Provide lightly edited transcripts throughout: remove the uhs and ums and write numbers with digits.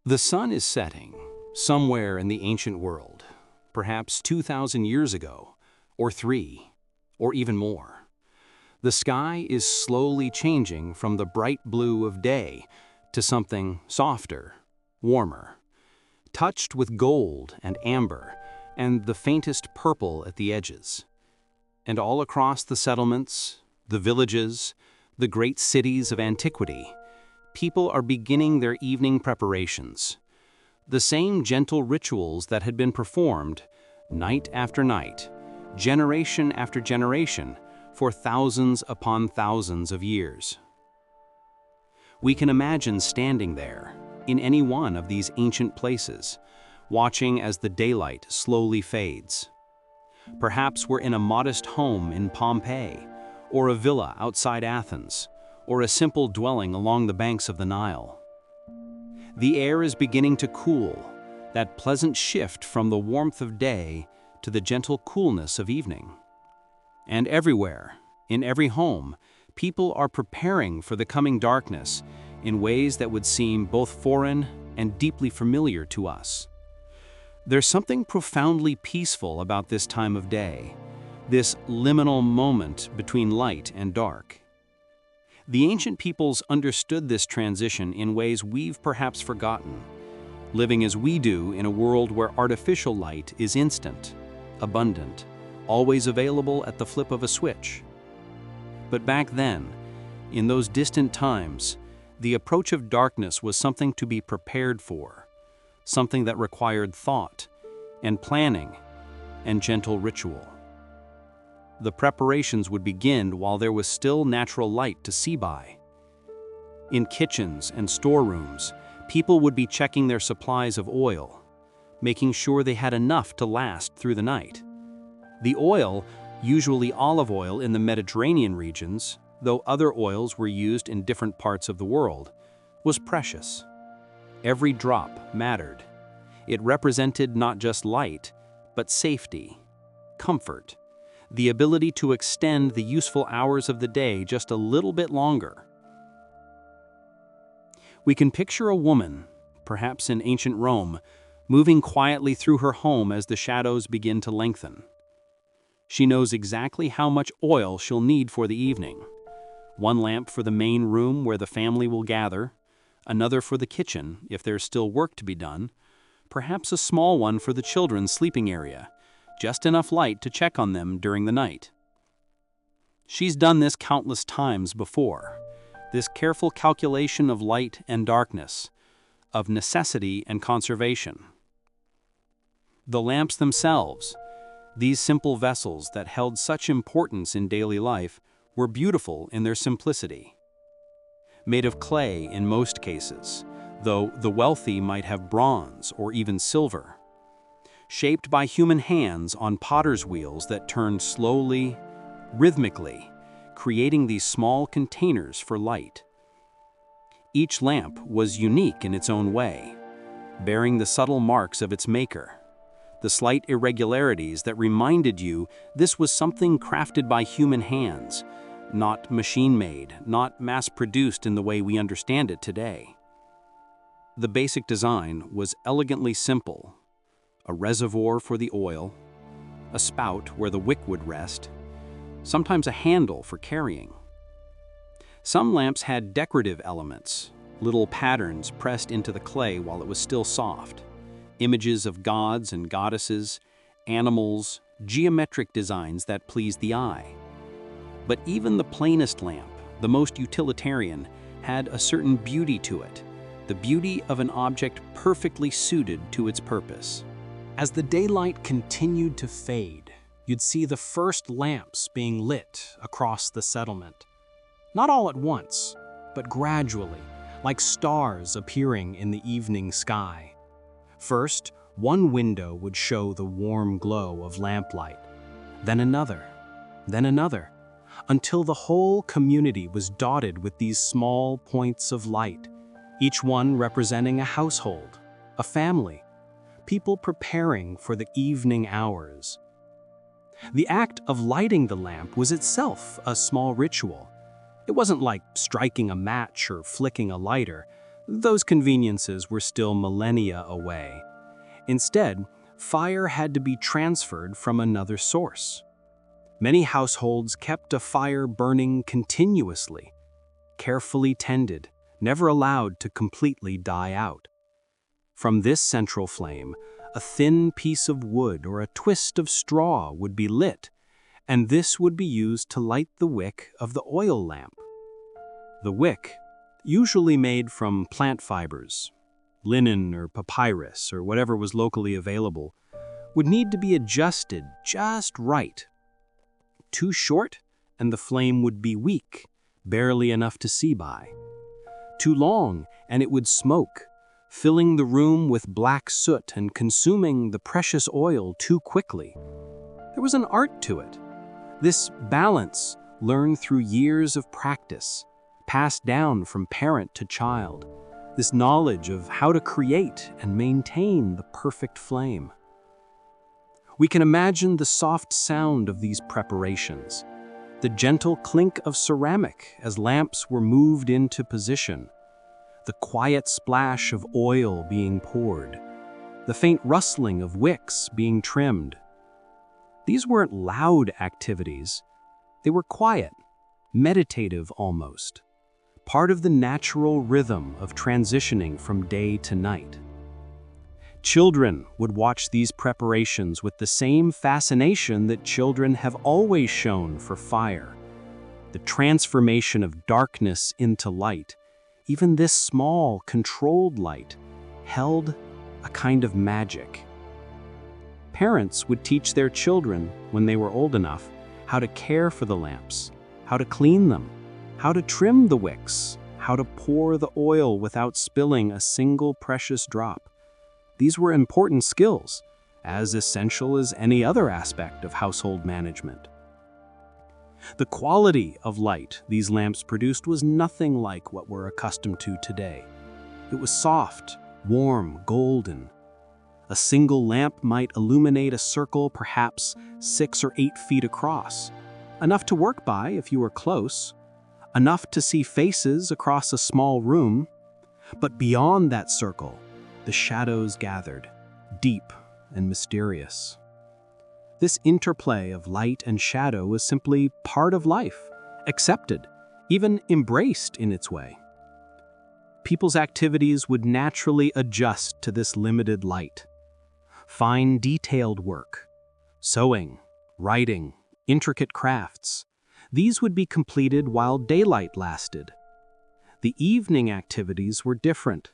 The sun is setting somewhere in the ancient world, perhaps 2,000 years ago, or three, or even more. The sky is slowly changing from the bright blue of day to something softer, warmer, touched with gold and amber and the faintest purple at the edges. And all across the settlements, the villages, the great cities of antiquity, people are beginning their evening preparations. The same gentle rituals that had been performed night after night, generation after generation, for thousands upon thousands of years. We can imagine standing there, in any one of these ancient places, watching as the daylight slowly fades. Perhaps we're in a modest home in Pompeii, or a villa outside Athens, or a simple dwelling along the banks of the Nile. The air is beginning to cool, that pleasant shift from the warmth of day to the gentle coolness of evening. And everywhere, in every home, people are preparing for the coming darkness in ways that would seem both foreign and deeply familiar to us. There's something profoundly peaceful about this time of day, this liminal moment between light and dark. The ancient peoples understood this transition in ways we've perhaps forgotten, living as we do in a world where artificial light is instant, abundant, always available at the flip of a switch. But back then, in those distant times, the approach of darkness was something to be prepared for, something that required thought and planning and gentle ritual. The preparations would begin while there was still natural light to see by. In kitchens and storerooms, people would be checking their supplies of oil, making sure they had enough to last through the night. The oil, usually olive oil in the Mediterranean regions, though other oils were used in different parts of the world, was precious. Every drop mattered. It represented not just light, but safety, comfort, the ability to extend the useful hours of the day just a little bit longer. We can picture a woman, perhaps in ancient Rome, moving quietly through her home as the shadows begin to lengthen. She knows exactly how much oil she'll need for the evening. One lamp for the main room where the family will gather, another for the kitchen if there's still work to be done, perhaps a small one for the children's sleeping area, just enough light to check on them during the night. She's done this countless times before, this careful calculation of light and darkness, of necessity and conservation. The lamps themselves, these simple vessels that held such importance in daily life, were beautiful in their simplicity. Made of clay in most cases, though the wealthy might have bronze or even silver. Shaped by human hands on potter's wheels that turned slowly, rhythmically, creating these small containers for light. Each lamp was unique in its own way, bearing the subtle marks of its maker, the slight irregularities that reminded you this was something crafted by human hands, not machine-made, not mass-produced in the way we understand it today. The basic design was elegantly simple: a reservoir for the oil, a spout where the wick would rest, sometimes a handle for carrying. Some lamps had decorative elements, little patterns pressed into the clay while it was still soft, images of gods and goddesses, animals, geometric designs that pleased the eye. But even the plainest lamp, the most utilitarian, had a certain beauty to it, the beauty of an object perfectly suited to its purpose. As the daylight continued to fade, you'd see the first lamps being lit across the settlement. Not all at once, but gradually, like stars appearing in the evening sky. First, one window would show the warm glow of lamplight, then another, until the whole community was dotted with these small points of light, each one representing a household, a family, people preparing for the evening hours. The act of lighting the lamp was itself a small ritual. It wasn't like striking a match or flicking a lighter. Those conveniences were still millennia away. Instead, fire had to be transferred from another source. Many households kept a fire burning continuously, carefully tended, never allowed to completely die out. From this central flame, a thin piece of wood or a twist of straw would be lit, and this would be used to light the wick of the oil lamp. The wick, usually made from plant fibers, linen or papyrus or whatever was locally available, would need to be adjusted just right. Too short, and the flame would be weak, barely enough to see by. Too long, and it would smoke, filling the room with black soot and consuming the precious oil too quickly. There was an art to it. This balance, learned through years of practice, passed down from parent to child, this knowledge of how to create and maintain the perfect flame. We can imagine the soft sound of these preparations, the gentle clink of ceramic as lamps were moved into position, the quiet splash of oil being poured, the faint rustling of wicks being trimmed. These weren't loud activities. They were quiet, meditative almost, part of the natural rhythm of transitioning from day to night. Children would watch these preparations with the same fascination that children have always shown for fire. The transformation of darkness into light, even this small, controlled light, held a kind of magic. Parents would teach their children, when they were old enough, how to care for the lamps, how to clean them, how to trim the wicks, how to pour the oil without spilling a single precious drop. These were important skills, as essential as any other aspect of household management. The quality of light these lamps produced was nothing like what we're accustomed to today. It was soft, warm, golden. A single lamp might illuminate a circle perhaps 6 or 8 feet across, enough to work by if you were close, enough to see faces across a small room, but beyond that circle, the shadows gathered, deep and mysterious. This interplay of light and shadow was simply part of life, accepted, even embraced in its way. People's activities would naturally adjust to this limited light. Fine detailed work, sewing, writing, intricate crafts, these would be completed while daylight lasted. The evening activities were different,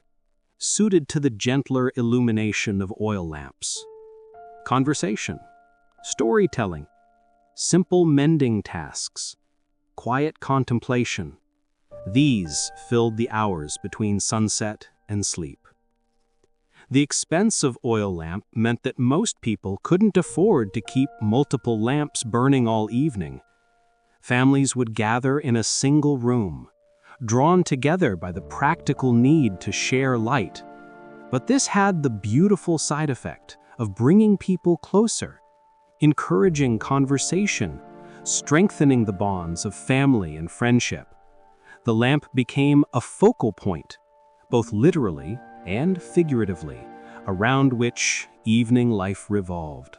suited to the gentler illumination of oil lamps. Conversation, storytelling, simple mending tasks, quiet contemplation, these filled the hours between sunset and sleep. The expense of oil lamp meant that most people couldn't afford to keep multiple lamps burning all evening. Families would gather in a single room, drawn together by the practical need to share light. But this had the beautiful side effect of bringing people closer, encouraging conversation, strengthening the bonds of family and friendship. The lamp became a focal point, both literally and figuratively, around which evening life revolved.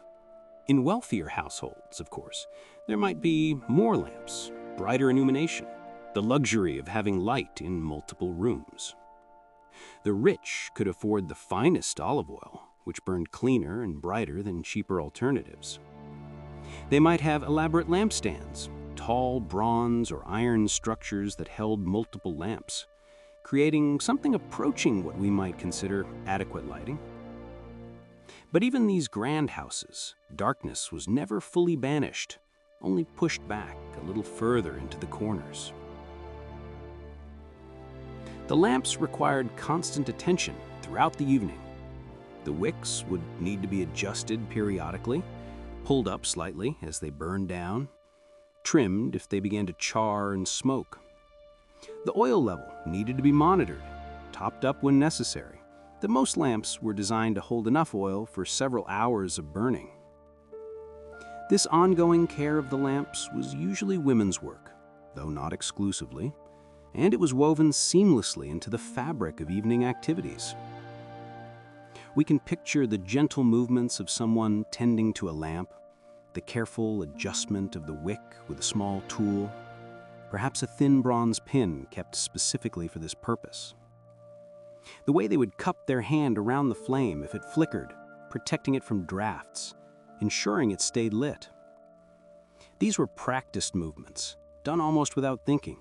In wealthier households, of course, there might be more lamps, brighter illumination, the luxury of having light in multiple rooms. The rich could afford the finest olive oil, which burned cleaner and brighter than cheaper alternatives. They might have elaborate lampstands, tall bronze or iron structures that held multiple lamps, creating something approaching what we might consider adequate lighting. But even these grand houses, darkness was never fully banished, only pushed back a little further into the corners. The lamps required constant attention throughout the evening. The wicks would need to be adjusted periodically, pulled up slightly as they burned down, trimmed if they began to char and smoke. The oil level needed to be monitored, topped up when necessary. The most lamps were designed to hold enough oil for several hours of burning. This ongoing care of the lamps was usually women's work, though not exclusively. and it was woven seamlessly into the fabric of evening activities. We can picture the gentle movements of someone tending to a lamp, the careful adjustment of the wick with a small tool, perhaps a thin bronze pin kept specifically for this purpose. The way they would cup their hand around the flame if it flickered, protecting it from drafts, ensuring it stayed lit. These were practiced movements, done almost without thinking,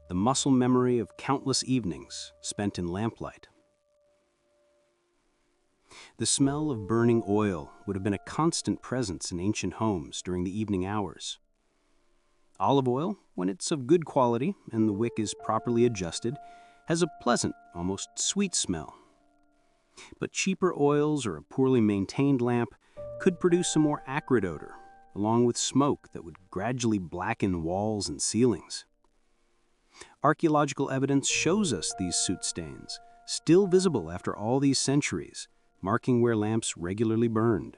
the muscle memory of countless evenings spent in lamplight. The smell of burning oil would have been a constant presence in ancient homes during the evening hours. Olive oil, when it's of good quality and the wick is properly adjusted, has a pleasant, almost sweet smell. But cheaper oils or a poorly maintained lamp could produce a more acrid odor, along with smoke that would gradually blacken walls and ceilings. Archaeological evidence shows us these soot stains, still visible after all these centuries, marking where lamps regularly burned.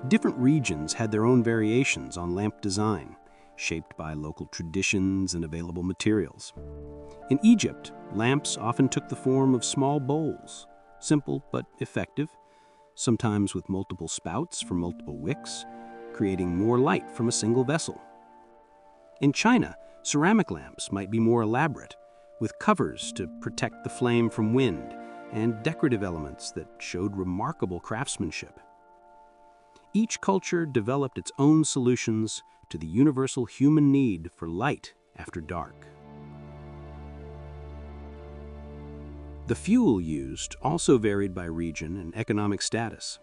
Different regions had their own variations on lamp design, shaped by local traditions and available materials. In Egypt, lamps often took the form of small bowls, simple but effective, sometimes with multiple spouts for multiple wicks, creating more light from a single vessel. In China, ceramic lamps might be more elaborate, with covers to protect the flame from wind and decorative elements that showed remarkable craftsmanship. Each culture developed its own solutions to the universal human need for light after dark. The fuel used also varied by region and economic status.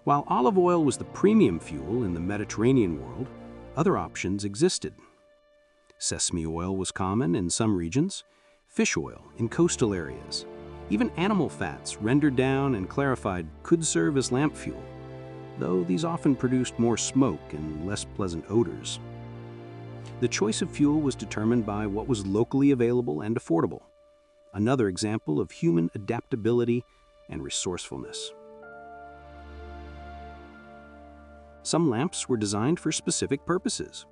While olive oil was the premium fuel in the Mediterranean world, other options existed. Sesame oil was common in some regions, fish oil in coastal areas. Even animal fats rendered down and clarified could serve as lamp fuel, though these often produced more smoke and less pleasant odors. The choice of fuel was determined by what was locally available and affordable, another example of human adaptability and resourcefulness. Some lamps were designed for specific purposes.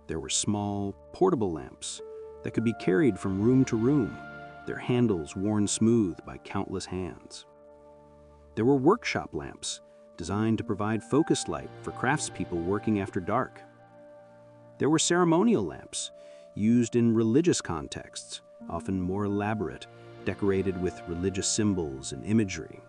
There were small, portable lamps that could be carried from room to room, their handles worn smooth by countless hands. There were workshop lamps, designed to provide focused light for craftspeople working after dark. There were ceremonial lamps, used in religious contexts, often more elaborate, decorated with religious symbols and imagery.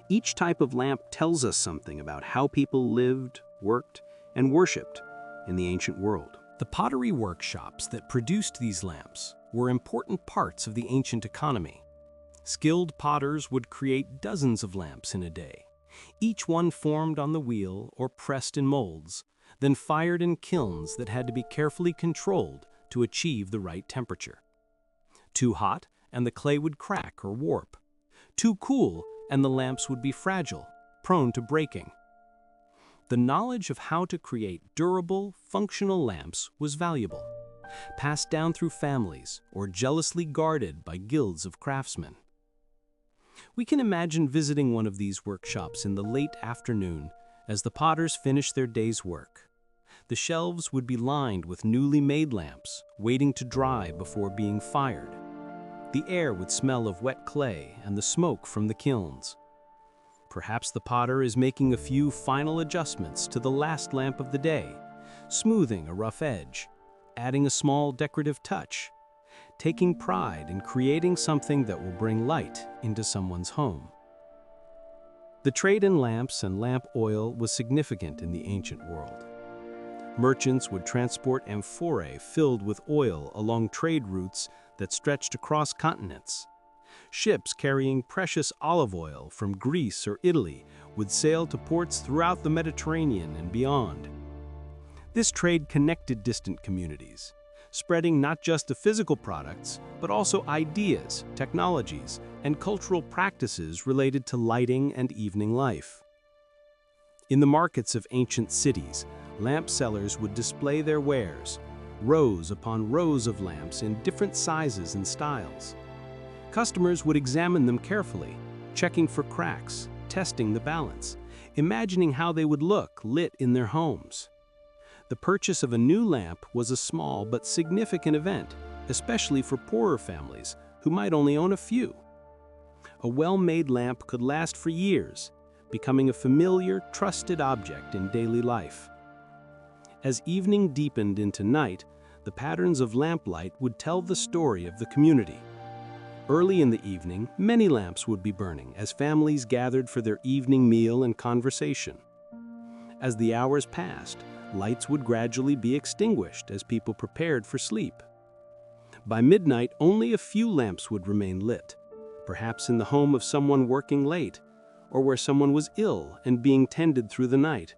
Each type of lamp tells us something about how people lived, worked, and worshipped in the ancient world. The pottery workshops that produced these lamps were important parts of the ancient economy. Skilled potters would create dozens of lamps in a day, each one formed on the wheel or pressed in molds, then fired in kilns that had to be carefully controlled to achieve the right temperature. Too hot, and the clay would crack or warp. Too cool, and the lamps would be fragile, prone to breaking. The knowledge of how to create durable, functional lamps was valuable, passed down through families or jealously guarded by guilds of craftsmen. We can imagine visiting one of these workshops in the late afternoon as the potters finished their day's work. The shelves would be lined with newly made lamps, waiting to dry before being fired. The air would smell of wet clay and the smoke from the kilns. Perhaps the potter is making a few final adjustments to the last lamp of the day, smoothing a rough edge, adding a small decorative touch, taking pride in creating something that will bring light into someone's home. The trade in lamps and lamp oil was significant in the ancient world. Merchants would transport amphorae filled with oil along trade routes that stretched across continents. Ships carrying precious olive oil from Greece or Italy would sail to ports throughout the Mediterranean and beyond. This trade connected distant communities, spreading not just the physical products, but also ideas, technologies, and cultural practices related to lighting and evening life. In the markets of ancient cities, lamp sellers would display their wares, rows upon rows of lamps in different sizes and styles. Customers would examine them carefully, checking for cracks, testing the balance, imagining how they would look lit in their homes. The purchase of a new lamp was a small but significant event, especially for poorer families who might only own a few. A well-made lamp could last for years, becoming a familiar, trusted object in daily life. As evening deepened into night, the patterns of lamplight would tell the story of the community. Early in the evening, many lamps would be burning as families gathered for their evening meal and conversation. As the hours passed, lights would gradually be extinguished as people prepared for sleep. By midnight, only a few lamps would remain lit, perhaps in the home of someone working late, or where someone was ill and being tended through the night,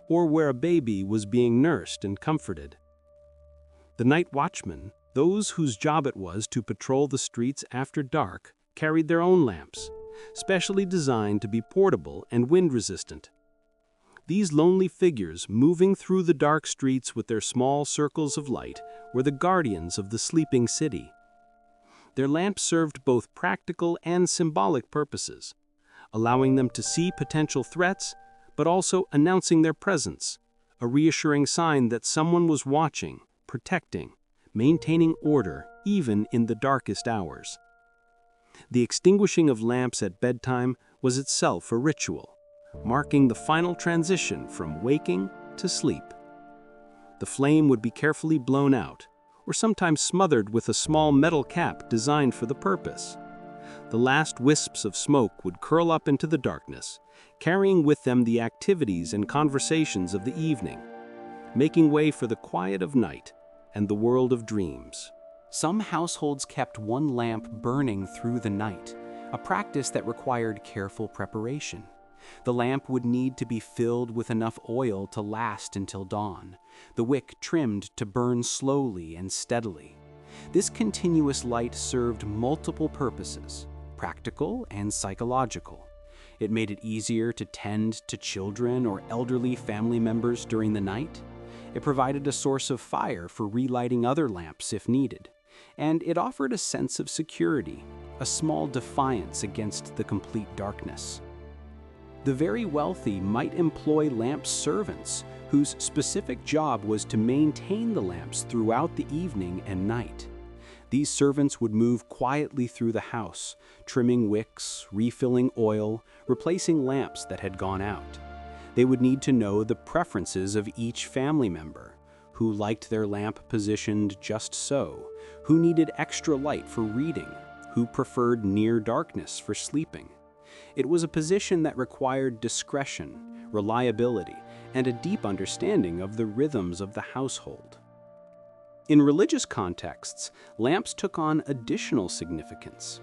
or where a baby was being nursed and comforted. The night watchmen, those whose job it was to patrol the streets after dark, carried their own lamps, specially designed to be portable and wind-resistant. These lonely figures, moving through the dark streets with their small circles of light, were the guardians of the sleeping city. Their lamps served both practical and symbolic purposes, allowing them to see potential threats, but also announcing their presence, a reassuring sign that someone was watching, protecting, maintaining order even in the darkest hours. The extinguishing of lamps at bedtime was itself a ritual, marking the final transition from waking to sleep. The flame would be carefully blown out, or sometimes smothered with a small metal cap designed for the purpose. The last wisps of smoke would curl up into the darkness, carrying with them the activities and conversations of the evening, making way for the quiet of night and the world of dreams. Some households kept one lamp burning through the night, a practice that required careful preparation. The lamp would need to be filled with enough oil to last until dawn, the wick trimmed to burn slowly and steadily. This continuous light served multiple purposes, practical and psychological. It made it easier to tend to children or elderly family members during the night. It provided a source of fire for relighting other lamps if needed. And it offered a sense of security, a small defiance against the complete darkness. The very wealthy might employ lamp servants, whose specific job was to maintain the lamps throughout the evening and night. These servants would move quietly through the house, trimming wicks, refilling oil, replacing lamps that had gone out. They would need to know the preferences of each family member, who liked their lamp positioned just so, who needed extra light for reading, who preferred near darkness for sleeping. It was a position that required discretion, reliability, and a deep understanding of the rhythms of the household. In religious contexts, lamps took on additional significance.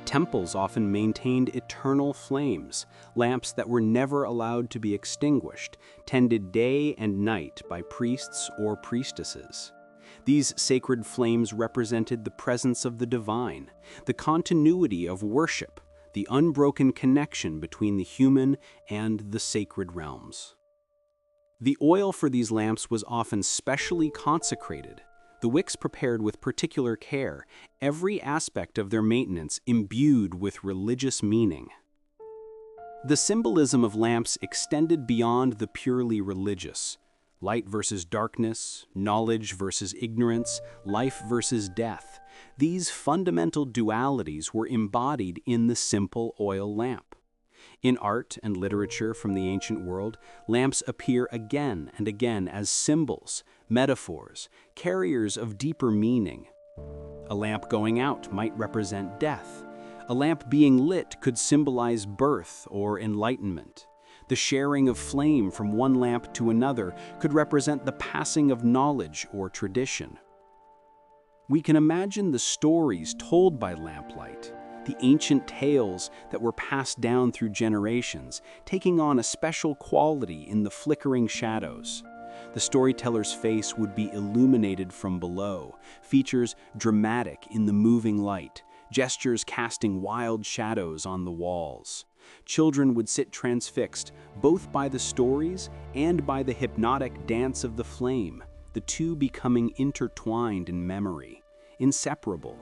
Temples often maintained eternal flames, lamps that were never allowed to be extinguished, tended day and night by priests or priestesses. These sacred flames represented the presence of the divine, the continuity of worship, the unbroken connection between the human and the sacred realms. The oil for these lamps was often specially consecrated, the wicks prepared with particular care, every aspect of their maintenance imbued with religious meaning. The symbolism of lamps extended beyond the purely religious. Light versus darkness, knowledge versus ignorance, life versus death. These fundamental dualities were embodied in the simple oil lamp. In art and literature from the ancient world, lamps appear again and again as symbols, metaphors, carriers of deeper meaning. A lamp going out might represent death. A lamp being lit could symbolize birth or enlightenment. The sharing of flame from one lamp to another could represent the passing of knowledge or tradition. We can imagine the stories told by lamplight, the ancient tales that were passed down through generations, taking on a special quality in the flickering shadows. The storyteller's face would be illuminated from below, features dramatic in the moving light, gestures casting wild shadows on the walls. Children would sit transfixed, both by the stories and by the hypnotic dance of the flame, the two becoming intertwined in memory, inseparable,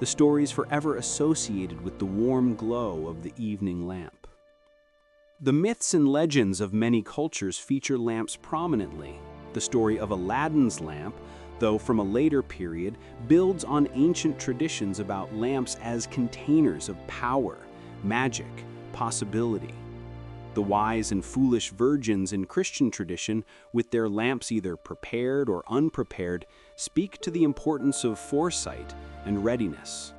the stories forever associated with the warm glow of the evening lamp. The myths and legends of many cultures feature lamps prominently. The story of Aladdin's lamp, though from a later period, builds on ancient traditions about lamps as containers of power, magic, possibility. The wise and foolish virgins in Christian tradition, with their lamps either prepared or unprepared, speak to the importance of foresight and readiness.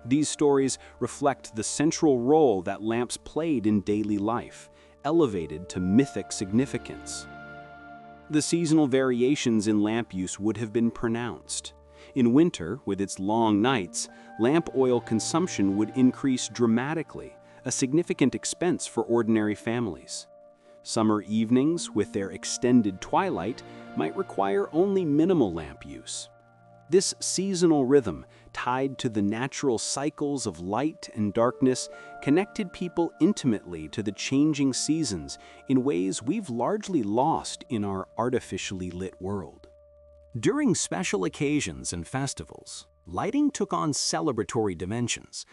These stories reflect the central role that lamps played in daily life, elevated to mythic significance. The seasonal variations in lamp use would have been pronounced. In winter, with its long nights, lamp oil consumption would increase dramatically, a significant expense for ordinary families. Summer evenings, with their extended twilight, might require only minimal lamp use. This seasonal rhythm, tied to the natural cycles of light and darkness, connected people intimately to the changing seasons in ways we've largely lost in our artificially lit world. During special occasions and festivals, lighting took on celebratory dimensions.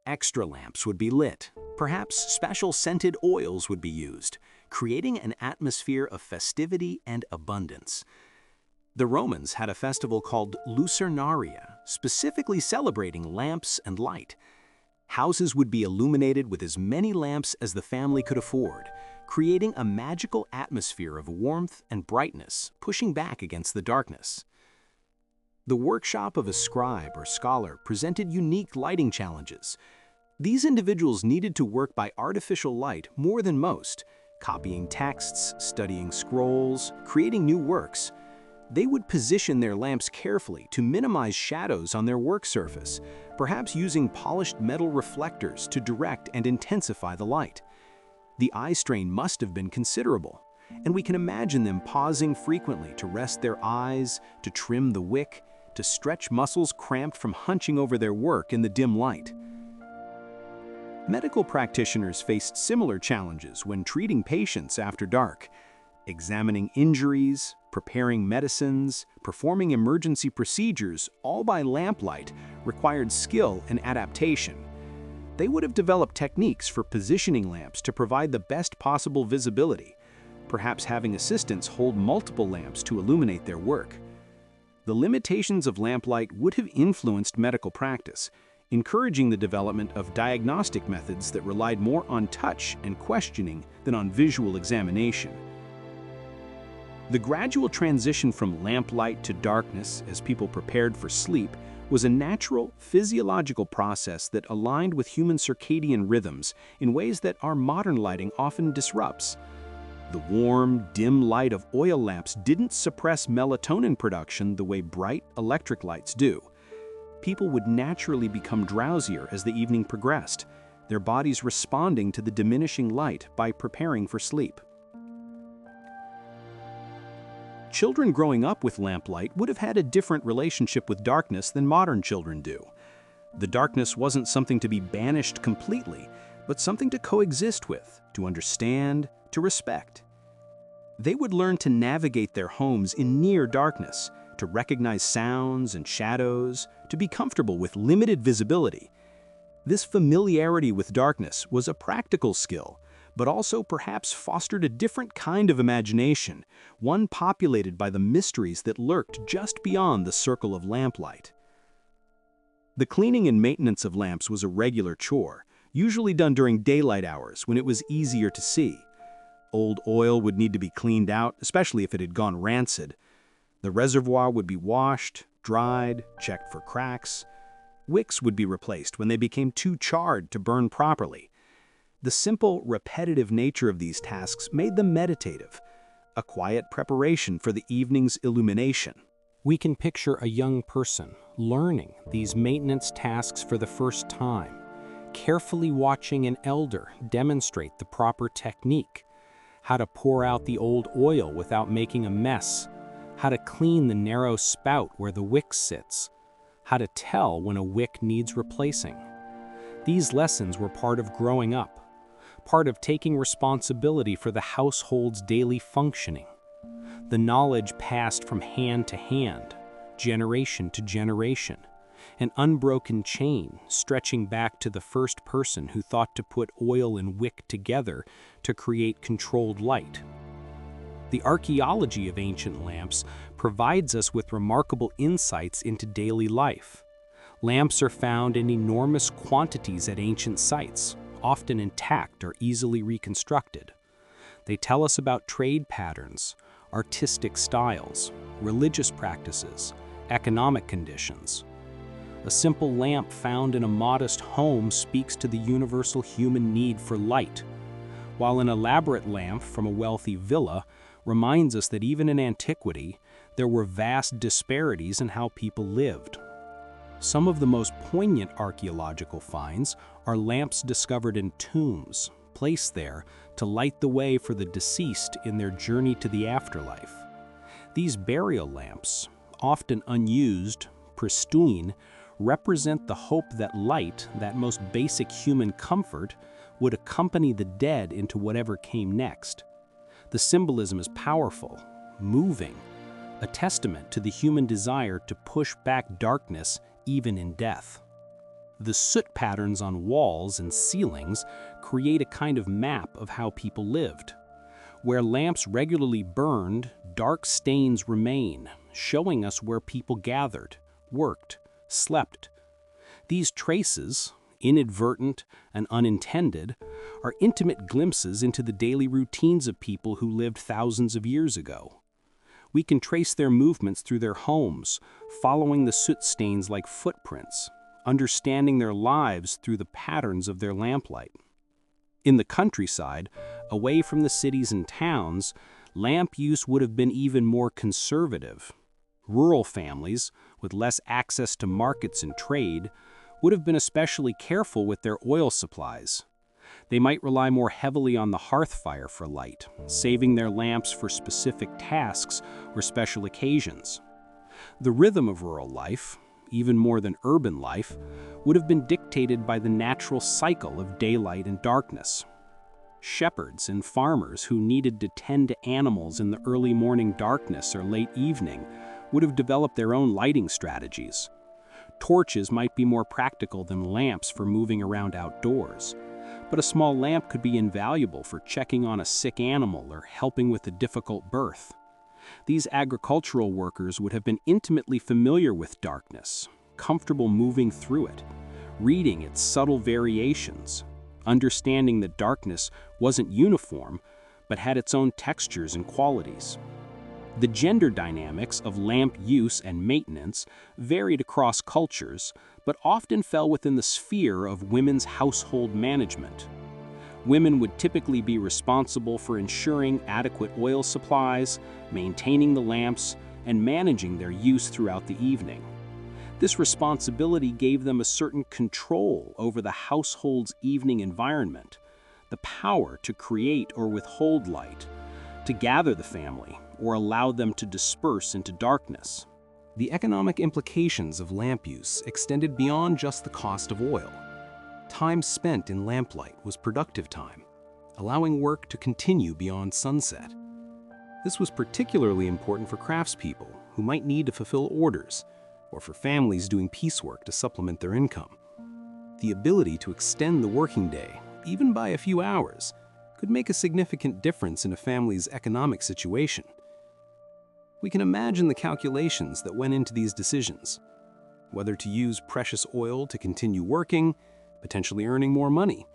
Extra lamps would be lit, perhaps special scented oils would be used, creating an atmosphere of festivity and abundance. The Romans had a festival called Lucernaria, specifically celebrating lamps and light. Houses would be illuminated with as many lamps as the family could afford, creating a magical atmosphere of warmth and brightness, pushing back against the darkness. The workshop of a scribe or scholar presented unique lighting challenges. These individuals needed to work by artificial light more than most, copying texts, studying scrolls, creating new works. They would position their lamps carefully to minimize shadows on their work surface, perhaps using polished metal reflectors to direct and intensify the light. The eye strain must have been considerable, and we can imagine them pausing frequently to rest their eyes, to trim the wick, to stretch muscles cramped from hunching over their work in the dim light. Medical practitioners faced similar challenges when treating patients after dark. Examining injuries, preparing medicines, performing emergency procedures, all by lamplight, required skill and adaptation. They would have developed techniques for positioning lamps to provide the best possible visibility, perhaps having assistants hold multiple lamps to illuminate their work. The limitations of lamplight would have influenced medical practice, encouraging the development of diagnostic methods that relied more on touch and questioning than on visual examination. The gradual transition from lamplight to darkness as people prepared for sleep was a natural, physiological process that aligned with human circadian rhythms in ways that our modern lighting often disrupts. The warm, dim light of oil lamps didn't suppress melatonin production the way bright electric lights do. People would naturally become drowsier as the evening progressed, their bodies responding to the diminishing light by preparing for sleep. Children growing up with lamplight would have had a different relationship with darkness than modern children do. The darkness wasn't something to be banished completely, but something to coexist with, to understand, to respect. They would learn to navigate their homes in near darkness, to recognize sounds and shadows, to be comfortable with limited visibility. This familiarity with darkness was a practical skill, but also perhaps fostered a different kind of imagination, one populated by the mysteries that lurked just beyond the circle of lamplight. The cleaning and maintenance of lamps was a regular chore, usually done during daylight hours when it was easier to see. Old oil would need to be cleaned out, especially if it had gone rancid. The reservoir would be washed, dried, checked for cracks. Wicks would be replaced when they became too charred to burn properly. The simple, repetitive nature of these tasks made them meditative, a quiet preparation for the evening's illumination. We can picture a young person learning these maintenance tasks for the first time, carefully watching an elder demonstrate the proper technique, how to pour out the old oil without making a mess, how to clean the narrow spout where the wick sits, how to tell when a wick needs replacing. These lessons were part of growing up, part of taking responsibility for the household's daily functioning. The knowledge passed from hand to hand, generation to generation, an unbroken chain stretching back to the first person who thought to put oil and wick together to create controlled light. The archaeology of ancient lamps provides us with remarkable insights into daily life. Lamps are found in enormous quantities at ancient sites, often intact or easily reconstructed. They tell us about trade patterns, artistic styles, religious practices, economic conditions. A simple lamp found in a modest home speaks to the universal human need for light, while an elaborate lamp from a wealthy villa reminds us that even in antiquity, there were vast disparities in how people lived. Some of the most poignant archaeological finds are lamps discovered in tombs, placed there to light the way for the deceased in their journey to the afterlife. These burial lamps, often unused, pristine, represent the hope that light, that most basic human comfort, would accompany the dead into whatever came next. The symbolism is powerful, moving, a testament to the human desire to push back darkness even in death. The soot patterns on walls and ceilings create a kind of map of how people lived. Where lamps regularly burned, dark stains remain, showing us where people gathered, worked, slept. These traces, inadvertent and unintended, are intimate glimpses into the daily routines of people who lived thousands of years ago. We can trace their movements through their homes, following the soot stains like footprints, understanding their lives through the patterns of their lamplight. In the countryside, away from the cities and towns, lamp use would have been even more conservative. Rural families, with less access to markets and trade, would have been especially careful with their oil supplies. They might rely more heavily on the hearth fire for light, saving their lamps for specific tasks or special occasions. The rhythm of rural life, even more than urban life, would have been dictated by the natural cycle of daylight and darkness. Shepherds and farmers who needed to tend to animals in the early morning darkness or late evening would have developed their own lighting strategies. Torches might be more practical than lamps for moving around outdoors, but a small lamp could be invaluable for checking on a sick animal or helping with a difficult birth. These agricultural workers would have been intimately familiar with darkness, comfortable moving through it, reading its subtle variations, understanding that darkness wasn't uniform, but had its own textures and qualities. The gender dynamics of lamp use and maintenance varied across cultures, but often fell within the sphere of women's household management. Women would typically be responsible for ensuring adequate oil supplies, maintaining the lamps, and managing their use throughout the evening. This responsibility gave them a certain control over the household's evening environment, the power to create or withhold light, to gather the family, or allow them to disperse into darkness. The economic implications of lamp use extended beyond just the cost of oil. Time spent in lamplight was productive time, allowing work to continue beyond sunset. This was particularly important for craftspeople who might need to fulfill orders, or for families doing piecework to supplement their income. The ability to extend the working day, even by a few hours, could make a significant difference in a family's economic situation. We can imagine the calculations that went into these decisions, whether to use precious oil to continue working, potentially earning more money,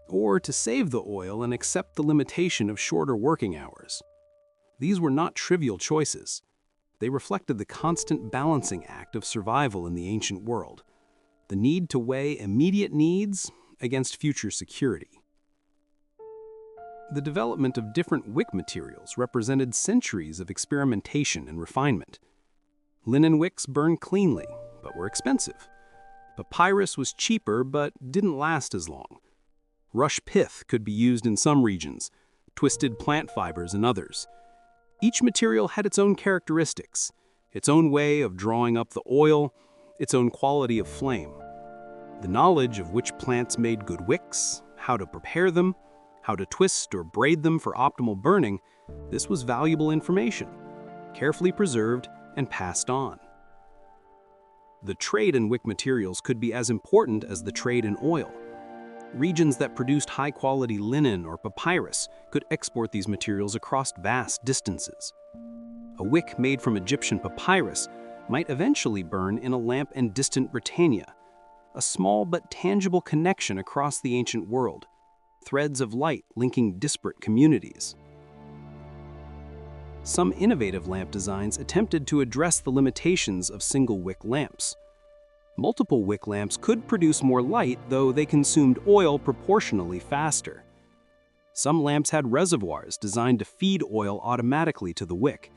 or to save the oil and accept the limitation of shorter working hours. These were not trivial choices. They reflected the constant balancing act of survival in the ancient world, the need to weigh immediate needs against future security. The development of different wick materials represented centuries of experimentation and refinement. Linen wicks burned cleanly, but were expensive. Papyrus was cheaper, but didn't last as long. Rush pith could be used in some regions, twisted plant fibers in others. Each material had its own characteristics, its own way of drawing up the oil, its own quality of flame. The knowledge of which plants made good wicks, how to prepare them, how to twist or braid them for optimal burning, this was valuable information, carefully preserved and passed on. The trade in wick materials could be as important as the trade in oil. Regions that produced high-quality linen or papyrus could export these materials across vast distances. A wick made from Egyptian papyrus might eventually burn in a lamp in distant Britannia, a small but tangible connection across the ancient world, threads of light linking disparate communities. Some innovative lamp designs attempted to address the limitations of single-wick lamps. Multiple wick lamps could produce more light, though they consumed oil proportionally faster. Some lamps had reservoirs designed to feed oil automatically to the wick,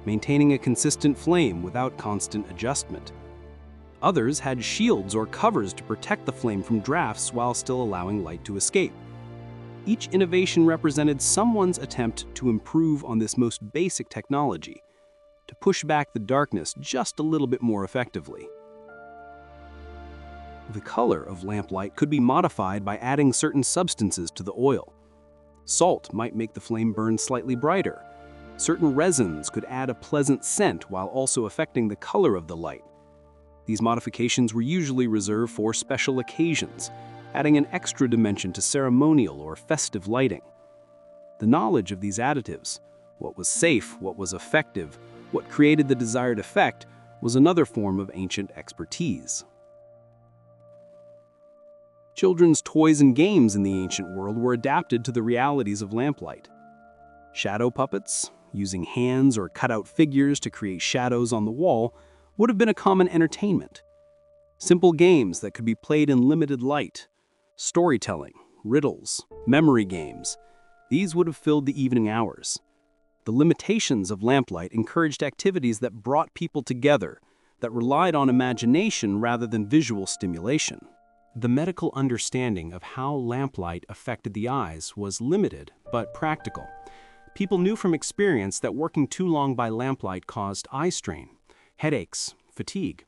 maintaining a consistent flame without constant adjustment. Others had shields or covers to protect the flame from drafts while still allowing light to escape. Each innovation represented someone's attempt to improve on this most basic technology, to push back the darkness just a little bit more effectively. The color of lamplight could be modified by adding certain substances to the oil. Salt might make the flame burn slightly brighter. Certain resins could add a pleasant scent while also affecting the color of the light. These modifications were usually reserved for special occasions, adding an extra dimension to ceremonial or festive lighting. The knowledge of these additives, what was safe, what was effective, what created the desired effect, was another form of ancient expertise. Children's toys and games in the ancient world were adapted to the realities of lamplight. Shadow puppets, using hands or cut-out figures to create shadows on the wall, would have been a common entertainment. Simple games that could be played in limited light, storytelling, riddles, memory games, these would have filled the evening hours. The limitations of lamplight encouraged activities that brought people together, that relied on imagination rather than visual stimulation. The medical understanding of how lamplight affected the eyes was limited but practical. People knew from experience that working too long by lamplight caused eye strain, headaches, fatigue.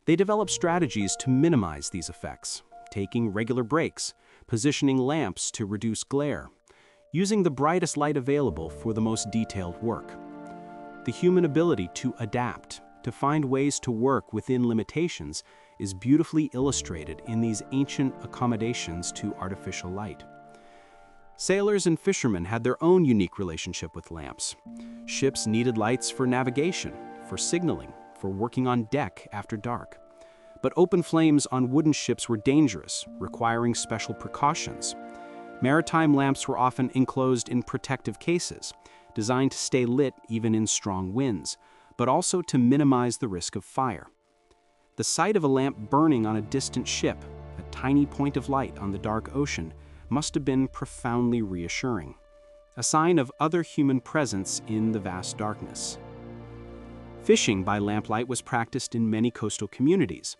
They developed strategies to minimize these effects, taking regular breaks, positioning lamps to reduce glare, using the brightest light available for the most detailed work. The human ability to adapt, to find ways to work within limitations, is beautifully illustrated in these ancient accommodations to artificial light. Sailors and fishermen had their own unique relationship with lamps. Ships needed lights for navigation, for signaling, for working on deck after dark. But open flames on wooden ships were dangerous, requiring special precautions. Maritime lamps were often enclosed in protective cases, designed to stay lit even in strong winds, but also to minimize the risk of fire. The sight of a lamp burning on a distant ship, a tiny point of light on the dark ocean, must have been profoundly reassuring, a sign of other human presence in the vast darkness. Fishing by lamplight was practiced in many coastal communities.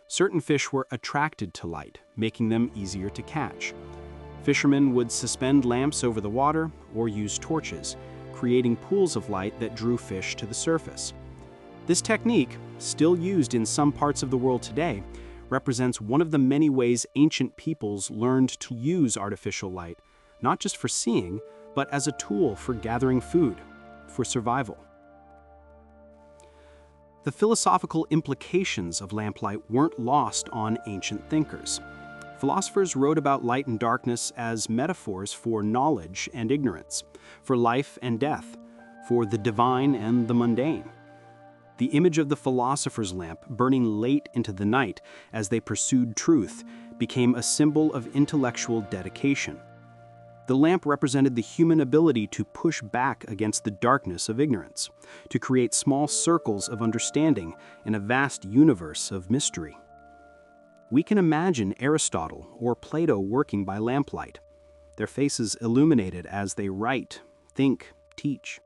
Certain fish were attracted to light, making them easier to catch. Fishermen would suspend lamps over the water or use torches, creating pools of light that drew fish to the surface. This technique, still used in some parts of the world today, represents one of the many ways ancient peoples learned to use artificial light, not just for seeing, but as a tool for gathering food, for survival. The philosophical implications of lamplight weren't lost on ancient thinkers. Philosophers wrote about light and darkness as metaphors for knowledge and ignorance, for life and death, for the divine and the mundane. The image of the philosopher's lamp burning late into the night as they pursued truth became a symbol of intellectual dedication. The lamp represented the human ability to push back against the darkness of ignorance, to create small circles of understanding in a vast universe of mystery. We can imagine Aristotle or Plato working by lamplight, their faces illuminated as they write, think, teach.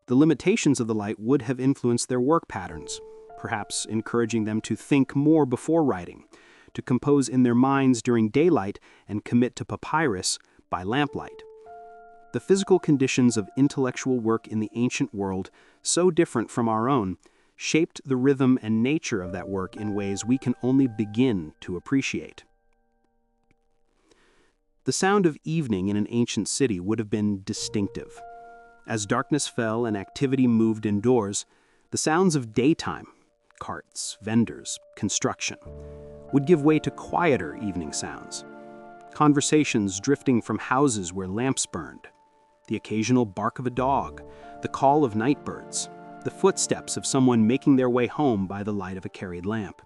The limitations of the light would have influenced their work patterns, perhaps encouraging them to think more before writing, to compose in their minds during daylight and commit to papyrus by lamplight. The physical conditions of intellectual work in the ancient world, so different from our own, shaped the rhythm and nature of that work in ways we can only begin to appreciate. The sound of evening in an ancient city would have been distinctive. As darkness fell and activity moved indoors, the sounds of daytime, carts, vendors, construction, would give way to quieter evening sounds. conversations drifting from houses where lamps burned, the occasional bark of a dog, the call of night birds, the footsteps of someone making their way home by the light of a carried lamp.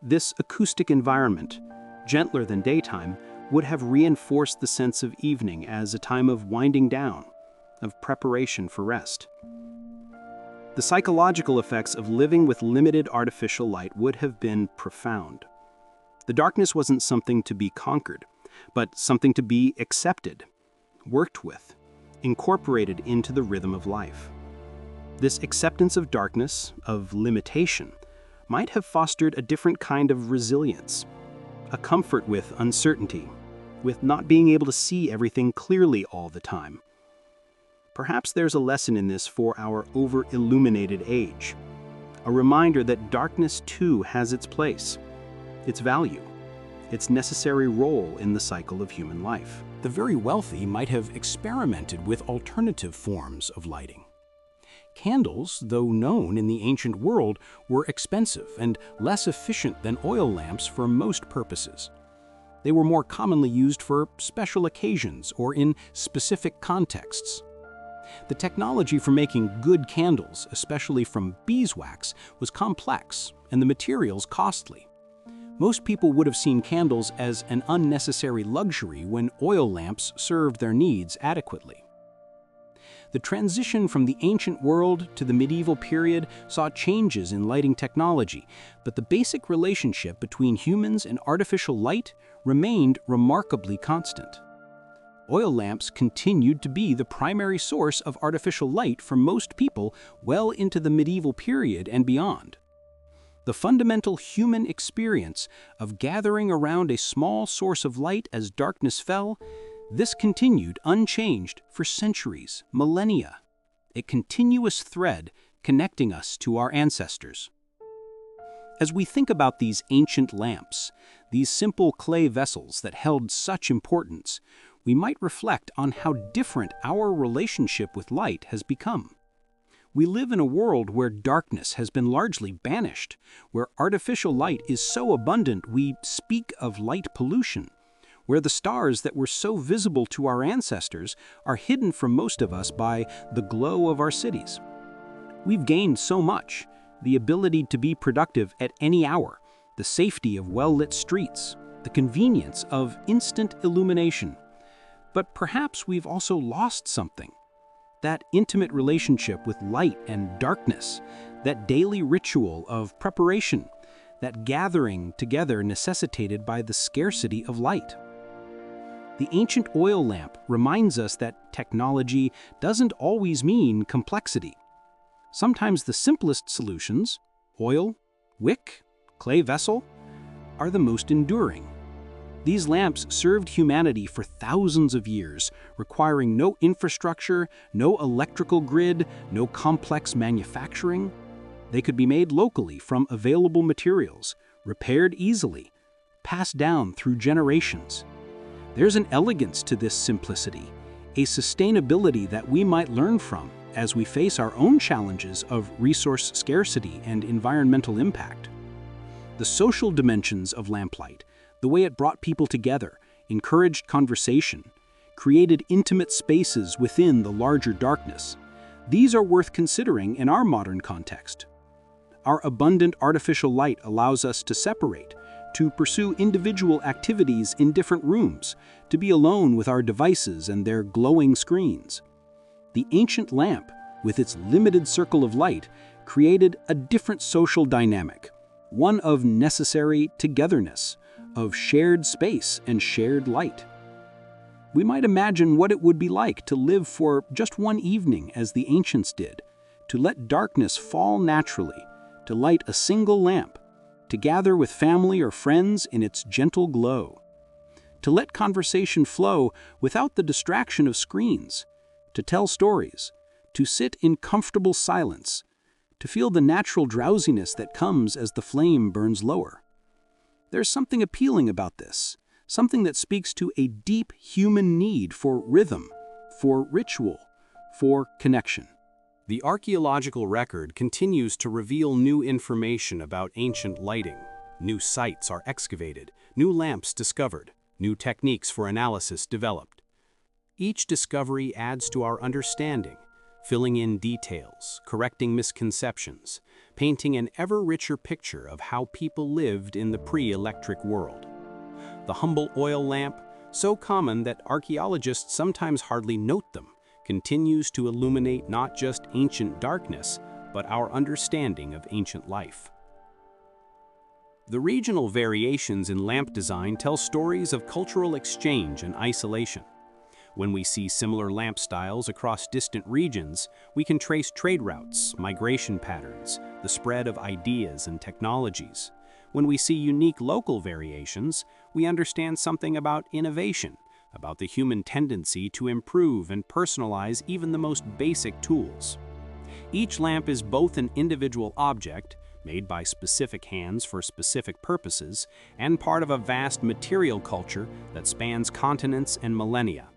This acoustic environment, gentler than daytime, would have reinforced the sense of evening as a time of winding down, of preparation for rest. The psychological effects of living with limited artificial light would have been profound. The darkness wasn't something to be conquered, but something to be accepted, worked with, incorporated into the rhythm of life. This acceptance of darkness, of limitation, might have fostered a different kind of resilience, a comfort with uncertainty, with not being able to see everything clearly all the time. Perhaps there's a lesson in this for our over-illuminated age, a reminder that darkness too has its place, its value, its necessary role in the cycle of human life. The very wealthy might have experimented with alternative forms of lighting. Candles, though known in the ancient world, were expensive and less efficient than oil lamps for most purposes. They were more commonly used for special occasions or in specific contexts. The technology for making good candles, especially from beeswax, was complex and the materials costly. Most people would have seen candles as an unnecessary luxury when oil lamps served their needs adequately. The transition from the ancient world to the medieval period saw changes in lighting technology, but the basic relationship between humans and artificial light remained remarkably constant. Oil lamps continued to be the primary source of artificial light for most people well into the medieval period and beyond. The fundamental human experience of gathering around a small source of light as darkness fell, this continued unchanged for centuries, millennia, a continuous thread connecting us to our ancestors. As we think about these ancient lamps, these simple clay vessels that held such importance, we might reflect on how different our relationship with light has become. We live in a world where darkness has been largely banished, where artificial light is so abundant we speak of light pollution, where the stars that were so visible to our ancestors are hidden from most of us by the glow of our cities. We've gained so much, the ability to be productive at any hour, the safety of well-lit streets, the convenience of instant illumination. But perhaps we've also lost something. That intimate relationship with light and darkness, that daily ritual of preparation, that gathering together necessitated by the scarcity of light. The ancient oil lamp reminds us that technology doesn't always mean complexity. Sometimes the simplest solutions, oil, wick, clay vessel, are the most enduring. These lamps served humanity for thousands of years, requiring no infrastructure, no electrical grid, no complex manufacturing. They could be made locally from available materials, repaired easily, passed down through generations. There's an elegance to this simplicity, a sustainability that we might learn from as we face our own challenges of resource scarcity and environmental impact. The social dimensions of lamplight, the way it brought people together, encouraged conversation, created intimate spaces within the larger darkness, these are worth considering in our modern context. Our abundant artificial light allows us to separate, to pursue individual activities in different rooms, to be alone with our devices and their glowing screens. The ancient lamp, with its limited circle of light, created a different social dynamic, one of necessary togetherness, of shared space and shared light. We might imagine what it would be like to live for just one evening as the ancients did, to let darkness fall naturally, to light a single lamp, to gather with family or friends in its gentle glow, to let conversation flow without the distraction of screens, to tell stories, to sit in comfortable silence, to feel the natural drowsiness that comes as the flame burns lower. There's something appealing about this, something that speaks to a deep human need for rhythm, for ritual, for connection. The archaeological record continues to reveal new information about ancient lighting. New sites are excavated, new lamps discovered, New techniques for analysis developed. Each discovery adds to our understanding, filling in details, correcting misconceptions, painting an ever richer picture of how people lived in the pre-electric world. The humble oil lamp, so common that archaeologists sometimes hardly note them, continues to illuminate not just ancient darkness, but our understanding of ancient life. The regional variations in lamp design tell stories of cultural exchange and isolation. When we see similar lamp styles across distant regions, we can trace trade routes, migration patterns, the spread of ideas and technologies. When we see unique local variations, we understand something about innovation, about the human tendency to improve and personalize even the most basic tools. Each lamp is both an individual object, made by specific hands for specific purposes, and part of a vast material culture that spans continents and millennia.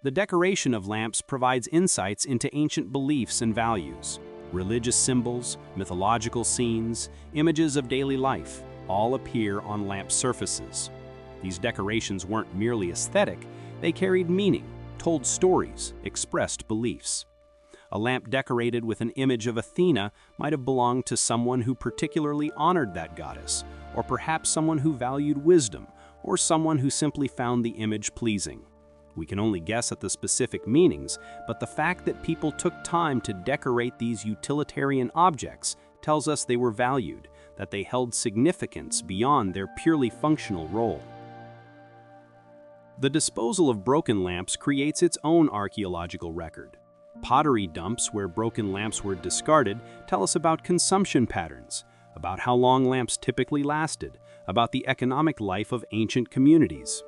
The decoration of lamps provides insights into ancient beliefs and values. Religious symbols, mythological scenes, images of daily life all appear on lamp surfaces. These decorations weren't merely aesthetic, they carried meaning, told stories, expressed beliefs. A lamp decorated with an image of Athena might have belonged to someone who particularly honored that goddess, or perhaps someone who valued wisdom, or someone who simply found the image pleasing. We can only guess at the specific meanings, but the fact that people took time to decorate these utilitarian objects tells us they were valued, that they held significance beyond their purely functional role. The disposal of broken lamps creates its own archaeological record. Pottery dumps where broken lamps were discarded tell us about consumption patterns, about how long lamps typically lasted, about the economic life of ancient communities.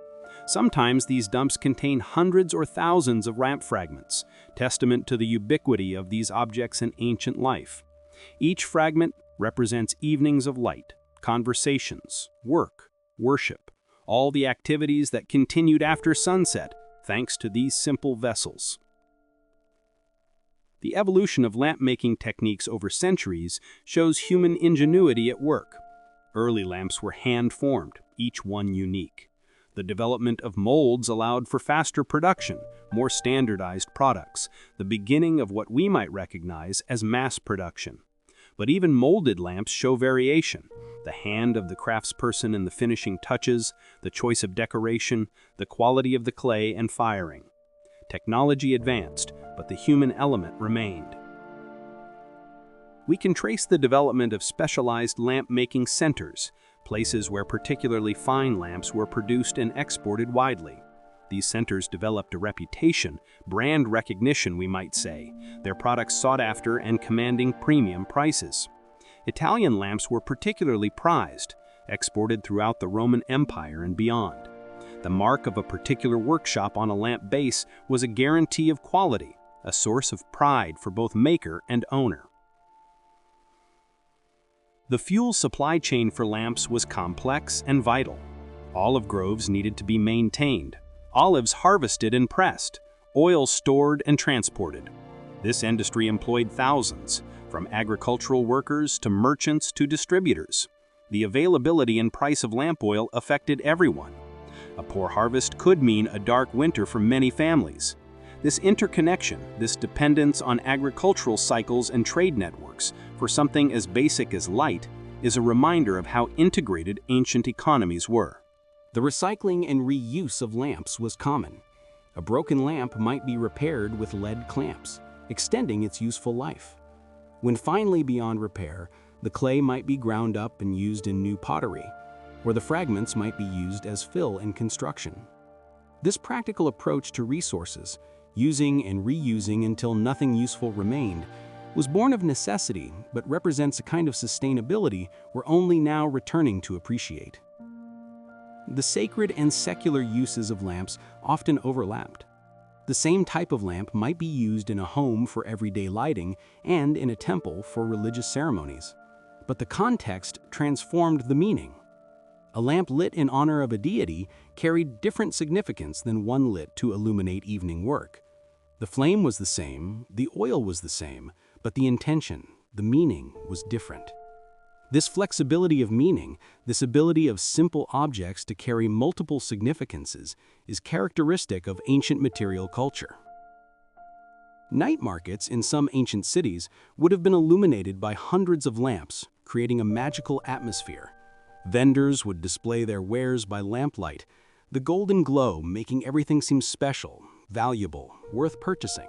Sometimes these dumps contain hundreds or thousands of lamp fragments, testament to the ubiquity of these objects in ancient life. Each fragment represents evenings of light, conversations, work, worship, all the activities that continued after sunset, thanks to these simple vessels. The evolution of lamp-making techniques over centuries shows human ingenuity at work. Early lamps were hand-formed, each one unique. The development of molds allowed for faster production, more standardized products, the beginning of what we might recognize as mass production. But even molded lamps show variation. The hand of the craftsperson in the finishing touches, the choice of decoration, the quality of the clay and firing. Technology advanced, but the human element remained. We can trace the development of specialized lamp-making centers, places where particularly fine lamps were produced and exported widely. These centers developed a reputation, brand recognition we might say, their products sought after and commanding premium prices. Italian lamps were particularly prized, exported throughout the Roman Empire and beyond. The mark of a particular workshop on a lamp base was a guarantee of quality, a source of pride for both maker and owner. The fuel supply chain for lamps was complex and vital. Olive groves needed to be maintained, olives harvested and pressed, oil stored and transported. This industry employed thousands, from agricultural workers to merchants to distributors. The availability and price of lamp oil affected everyone. A poor harvest could mean a dark winter for many families. This interconnection, this dependence on agricultural cycles and trade networks for something as basic as light, is a reminder of how integrated ancient economies were. The recycling and reuse of lamps was common. A broken lamp might be repaired with lead clamps, extending its useful life. When finally beyond repair, the clay might be ground up and used in new pottery, or the fragments might be used as fill in construction. This practical approach to resources, using and reusing until nothing useful remained, was born of necessity but represents a kind of sustainability we're only now returning to appreciate. The sacred and secular uses of lamps often overlapped. The same type of lamp might be used in a home for everyday lighting and in a temple for religious ceremonies. But the context transformed the meaning. A lamp lit in honor of a deity carried different significance than one lit to illuminate evening work. The flame was the same, the oil was the same, but the intention, the meaning was different. This flexibility of meaning, this ability of simple objects to carry multiple significances, is characteristic of ancient material culture. Night markets in some ancient cities would have been illuminated by hundreds of lamps, creating a magical atmosphere. Vendors would display their wares by lamplight, the golden glow making everything seem special, valuable, worth purchasing.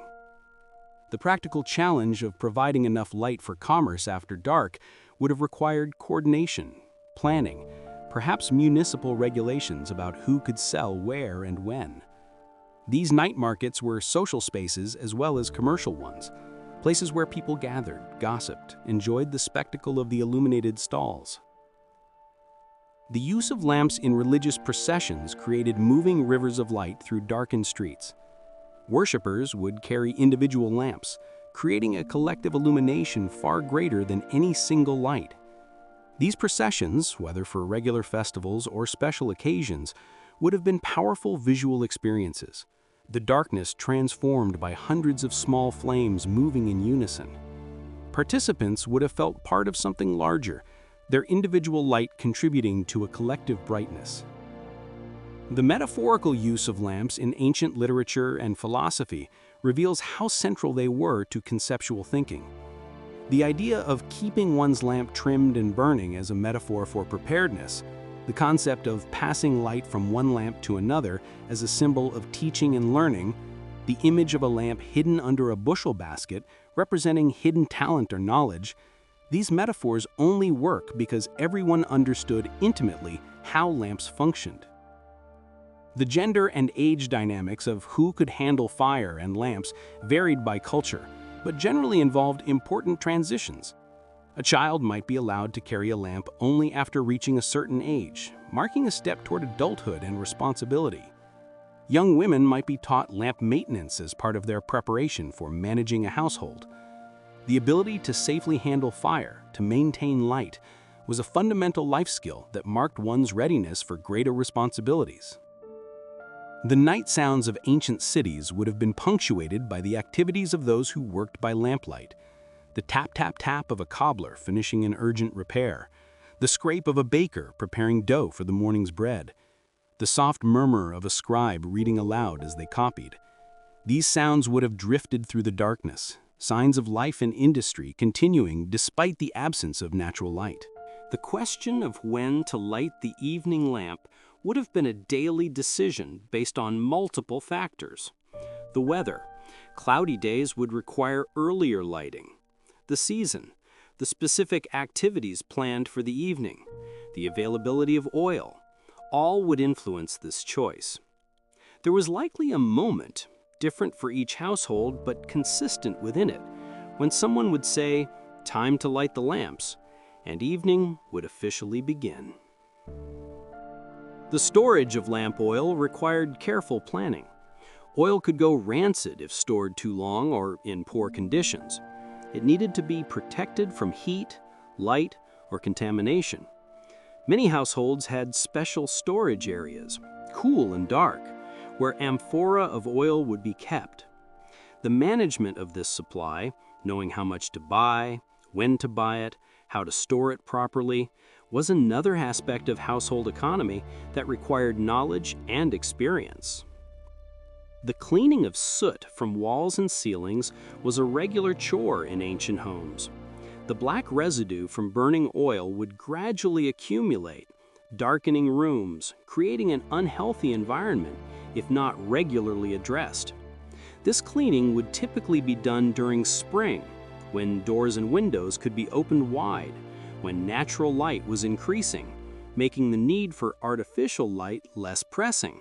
The practical challenge of providing enough light for commerce after dark would have required coordination, planning, perhaps municipal regulations about who could sell where and when. These night markets were social spaces as well as commercial ones, places where people gathered, gossiped, enjoyed the spectacle of the illuminated stalls. The use of lamps in religious processions created moving rivers of light through darkened streets. Worshippers would carry individual lamps, creating a collective illumination far greater than any single light. These processions, whether for regular festivals or special occasions, would have been powerful visual experiences, the darkness transformed by hundreds of small flames moving in unison. Participants would have felt part of something larger, their individual light contributing to a collective brightness. The metaphorical use of lamps in ancient literature and philosophy reveals how central they were to conceptual thinking. The idea of keeping one's lamp trimmed and burning as a metaphor for preparedness, the concept of passing light from one lamp to another as a symbol of teaching and learning, the image of a lamp hidden under a bushel basket representing hidden talent or knowledge, these metaphors only work because everyone understood intimately how lamps functioned. The gender and age dynamics of who could handle fire and lamps varied by culture, but generally involved important transitions. A child might be allowed to carry a lamp only after reaching a certain age, marking a step toward adulthood and responsibility. Young women might be taught lamp maintenance as part of their preparation for managing a household. The ability to safely handle fire, to maintain light, was a fundamental life skill that marked one's readiness for greater responsibilities. The night sounds of ancient cities would have been punctuated by the activities of those who worked by lamplight. The tap-tap-tap of a cobbler finishing an urgent repair, the scrape of a baker preparing dough for the morning's bread, the soft murmur of a scribe reading aloud as they copied. These sounds would have drifted through the darkness, signs of life and industry continuing despite the absence of natural light. The question of when to light the evening lamp would have been a daily decision based on multiple factors. The weather. Cloudy days would require earlier lighting. The season. The specific activities planned for the evening. The availability of oil. All would influence this choice. There was likely a moment, different for each household but consistent within it, when someone would say, "Time to light the lamps," and evening would officially begin. The storage of lamp oil required careful planning. Oil could go rancid if stored too long or in poor conditions. It needed to be protected from heat, light, or contamination. Many households had special storage areas, cool and dark, where amphora of oil would be kept. The management of this supply, knowing how much to buy, when to buy it, how to store it properly, was another aspect of household economy that required knowledge and experience. The cleaning of soot from walls and ceilings was a regular chore in ancient homes. The black residue from burning oil would gradually accumulate, darkening rooms, creating an unhealthy environment if not regularly addressed. This cleaning would typically be done during spring, when doors and windows could be opened wide, when natural light was increasing, making the need for artificial light less pressing.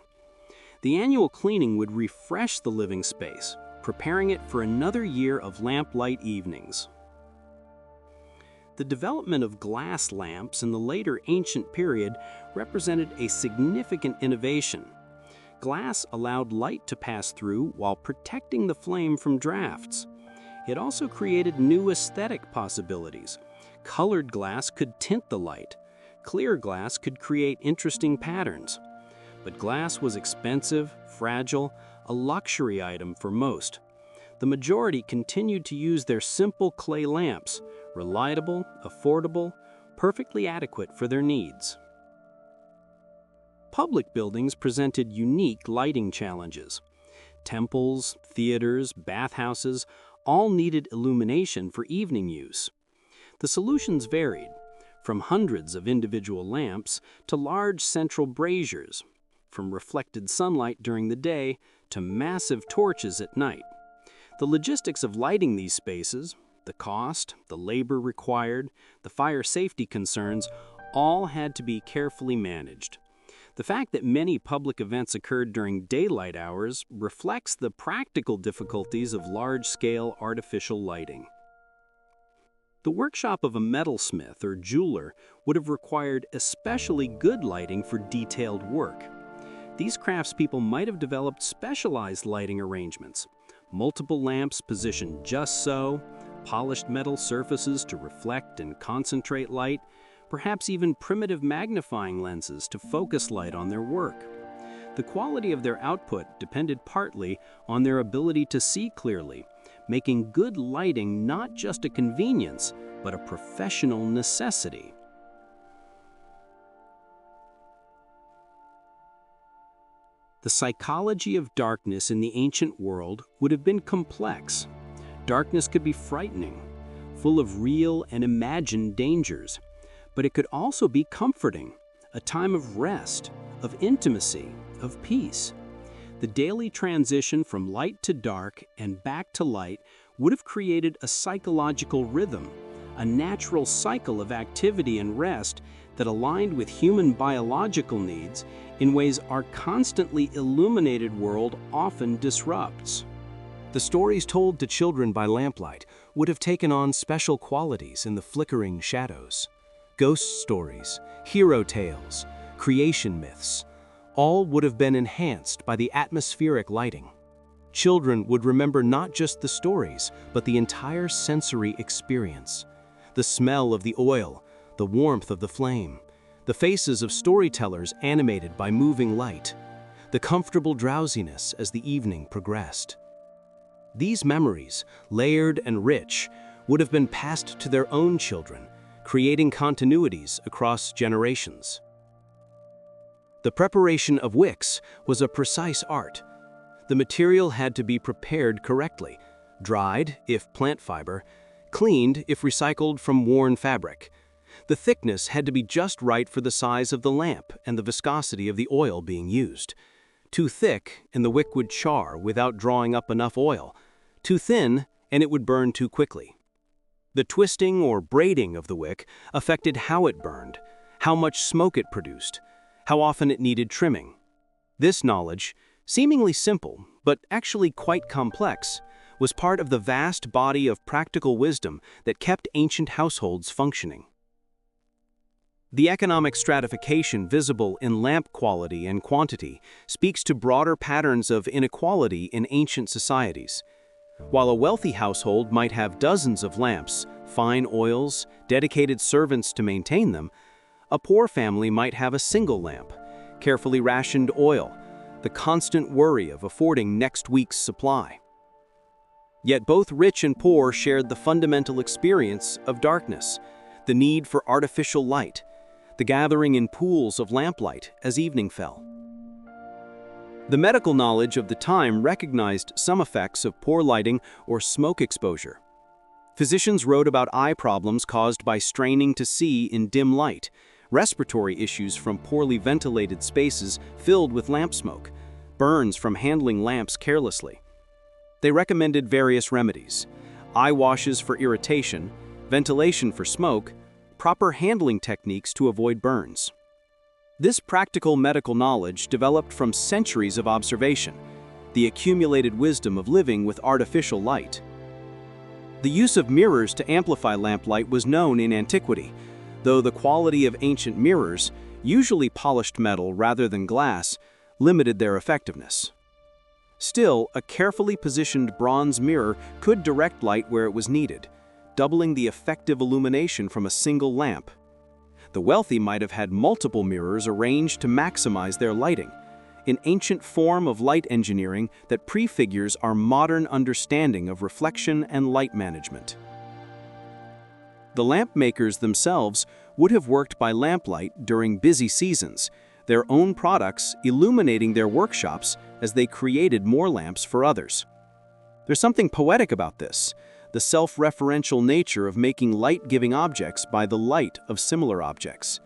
The annual cleaning would refresh the living space, preparing it for another year of lamplight evenings. The development of glass lamps in the later ancient period represented a significant innovation. Glass allowed light to pass through while protecting the flame from drafts. It also created new aesthetic possibilities. Colored glass could tint the light. Clear glass could create interesting patterns. But glass was expensive, fragile, a luxury item for most. The majority continued to use their simple clay lamps, reliable, affordable, perfectly adequate for their needs. Public buildings presented unique lighting challenges. Temples, theaters, bathhouses all needed illumination for evening use. The solutions varied, from hundreds of individual lamps to large central braziers, from reflected sunlight during the day to massive torches at night. The logistics of lighting these spaces, the cost, the labor required, the fire safety concerns, all had to be carefully managed. The fact that many public events occurred during daylight hours reflects the practical difficulties of large-scale artificial lighting. The workshop of a metalsmith or jeweler would have required especially good lighting for detailed work. These craftspeople might have developed specialized lighting arrangements, multiple lamps positioned just so, polished metal surfaces to reflect and concentrate light, perhaps even primitive magnifying lenses to focus light on their work. The quality of their output depended partly on their ability to see clearly, making good lighting not just a convenience, but a professional necessity. The psychology of darkness in the ancient world would have been complex. Darkness could be frightening, full of real and imagined dangers. But it could also be comforting, a time of rest, of intimacy, of peace. The daily transition from light to dark and back to light would have created a psychological rhythm, a natural cycle of activity and rest that aligned with human biological needs in ways our constantly illuminated world often disrupts. The stories told to children by lamplight would have taken on special qualities in the flickering shadows. Ghost stories, hero tales, creation myths, all would have been enhanced by the atmospheric lighting. Children would remember not just the stories, but the entire sensory experience. The smell of the oil, the warmth of the flame, the faces of storytellers animated by moving light, the comfortable drowsiness as the evening progressed. These memories, layered and rich, would have been passed to their own children, creating continuities across generations. The preparation of wicks was a precise art. The material had to be prepared correctly, dried if plant fiber, cleaned if recycled from worn fabric. The thickness had to be just right for the size of the lamp and the viscosity of the oil being used. Too thick, and the wick would char without drawing up enough oil. Too thin, and it would burn too quickly. The twisting or braiding of the wick affected how it burned, how much smoke it produced, how often it needed trimming. This knowledge, seemingly simple, but actually quite complex, was part of the vast body of practical wisdom that kept ancient households functioning. The economic stratification visible in lamp quality and quantity speaks to broader patterns of inequality in ancient societies. While a wealthy household might have dozens of lamps, fine oils, dedicated servants to maintain them, a poor family might have a single lamp, carefully rationed oil, the constant worry of affording next week's supply. Yet both rich and poor shared the fundamental experience of darkness, the need for artificial light, the gathering in pools of lamplight as evening fell. The medical knowledge of the time recognized some effects of poor lighting or smoke exposure. Physicians wrote about eye problems caused by straining to see in dim light, respiratory issues from poorly ventilated spaces filled with lamp smoke, burns from handling lamps carelessly. They recommended various remedies: eye washes for irritation, ventilation for smoke, proper handling techniques to avoid burns. This practical medical knowledge developed from centuries of observation, the accumulated wisdom of living with artificial light. The use of mirrors to amplify lamplight was known in antiquity, though the quality of ancient mirrors, usually polished metal rather than glass, limited their effectiveness. Still, a carefully positioned bronze mirror could direct light where it was needed, doubling the effective illumination from a single lamp. The wealthy might have had multiple mirrors arranged to maximize their lighting, an ancient form of light engineering that prefigures our modern understanding of reflection and light management. The lamp makers themselves would have worked by lamplight during busy seasons, their own products illuminating their workshops as they created more lamps for others. There's something poetic about this, the self-referential nature of making light-giving objects by the light of similar objects.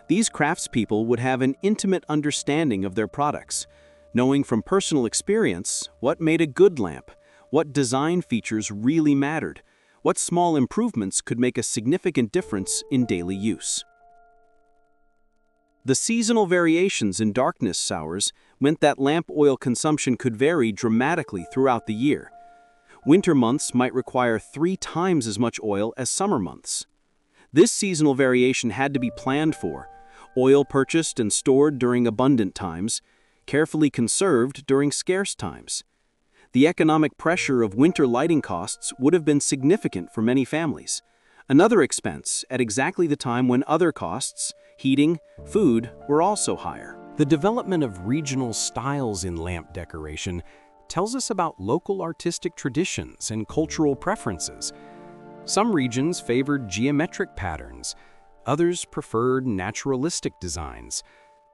These craftspeople would have an intimate understanding of their products, knowing from personal experience what made a good lamp, what design features really mattered, what small improvements could make a significant difference in daily use. The seasonal variations in darkness hours meant that lamp oil consumption could vary dramatically throughout the year. Winter months might require 3 times as much oil as summer months. This seasonal variation had to be planned for, oil purchased and stored during abundant times, carefully conserved during scarce times. The economic pressure of winter lighting costs would have been significant for many families, another expense at exactly the time when other costs, heating, food, were also higher. The development of regional styles in lamp decoration tells us about local artistic traditions and cultural preferences. Some regions favored geometric patterns, others preferred naturalistic designs.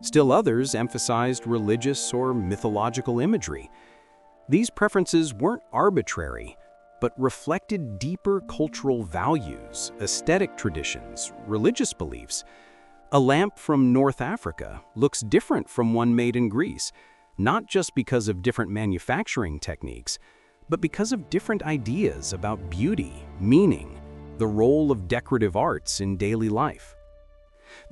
Still others emphasized religious or mythological imagery. These preferences weren't arbitrary, but reflected deeper cultural values, aesthetic traditions, religious beliefs. A lamp from North Africa looks different from one made in Greece, not just because of different manufacturing techniques, but because of different ideas about beauty, meaning, the role of decorative arts in daily life.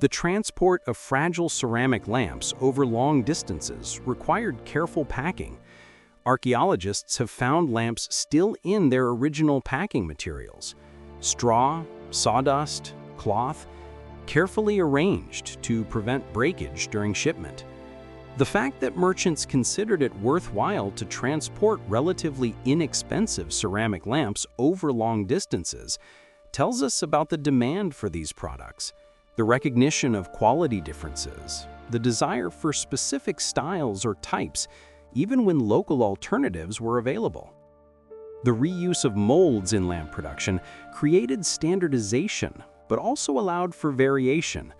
The transport of fragile ceramic lamps over long distances required careful packing. Archaeologists have found lamps still in their original packing materials: straw, sawdust, cloth, carefully arranged to prevent breakage during shipment. The fact that merchants considered it worthwhile to transport relatively inexpensive ceramic lamps over long distances tells us about the demand for these products, the recognition of quality differences, the desire for specific styles or types, even when local alternatives were available. The reuse of molds in lamp production created standardization, but also allowed for variation.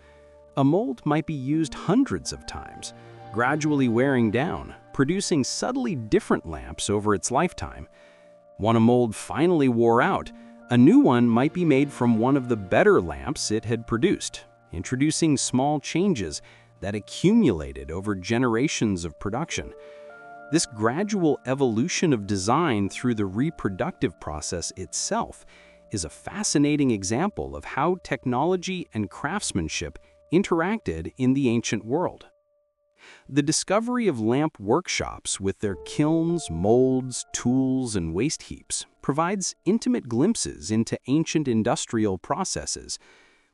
A mold might be used hundreds of times, gradually wearing down, producing subtly different lamps over its lifetime. When a mold finally wore out, a new one might be made from one of the better lamps it had produced, introducing small changes that accumulated over generations of production. This gradual evolution of design through the reproductive process itself is a fascinating example of how technology and craftsmanship interacted in the ancient world. The discovery of lamp workshops with their kilns, molds, tools, and waste heaps provides intimate glimpses into ancient industrial processes.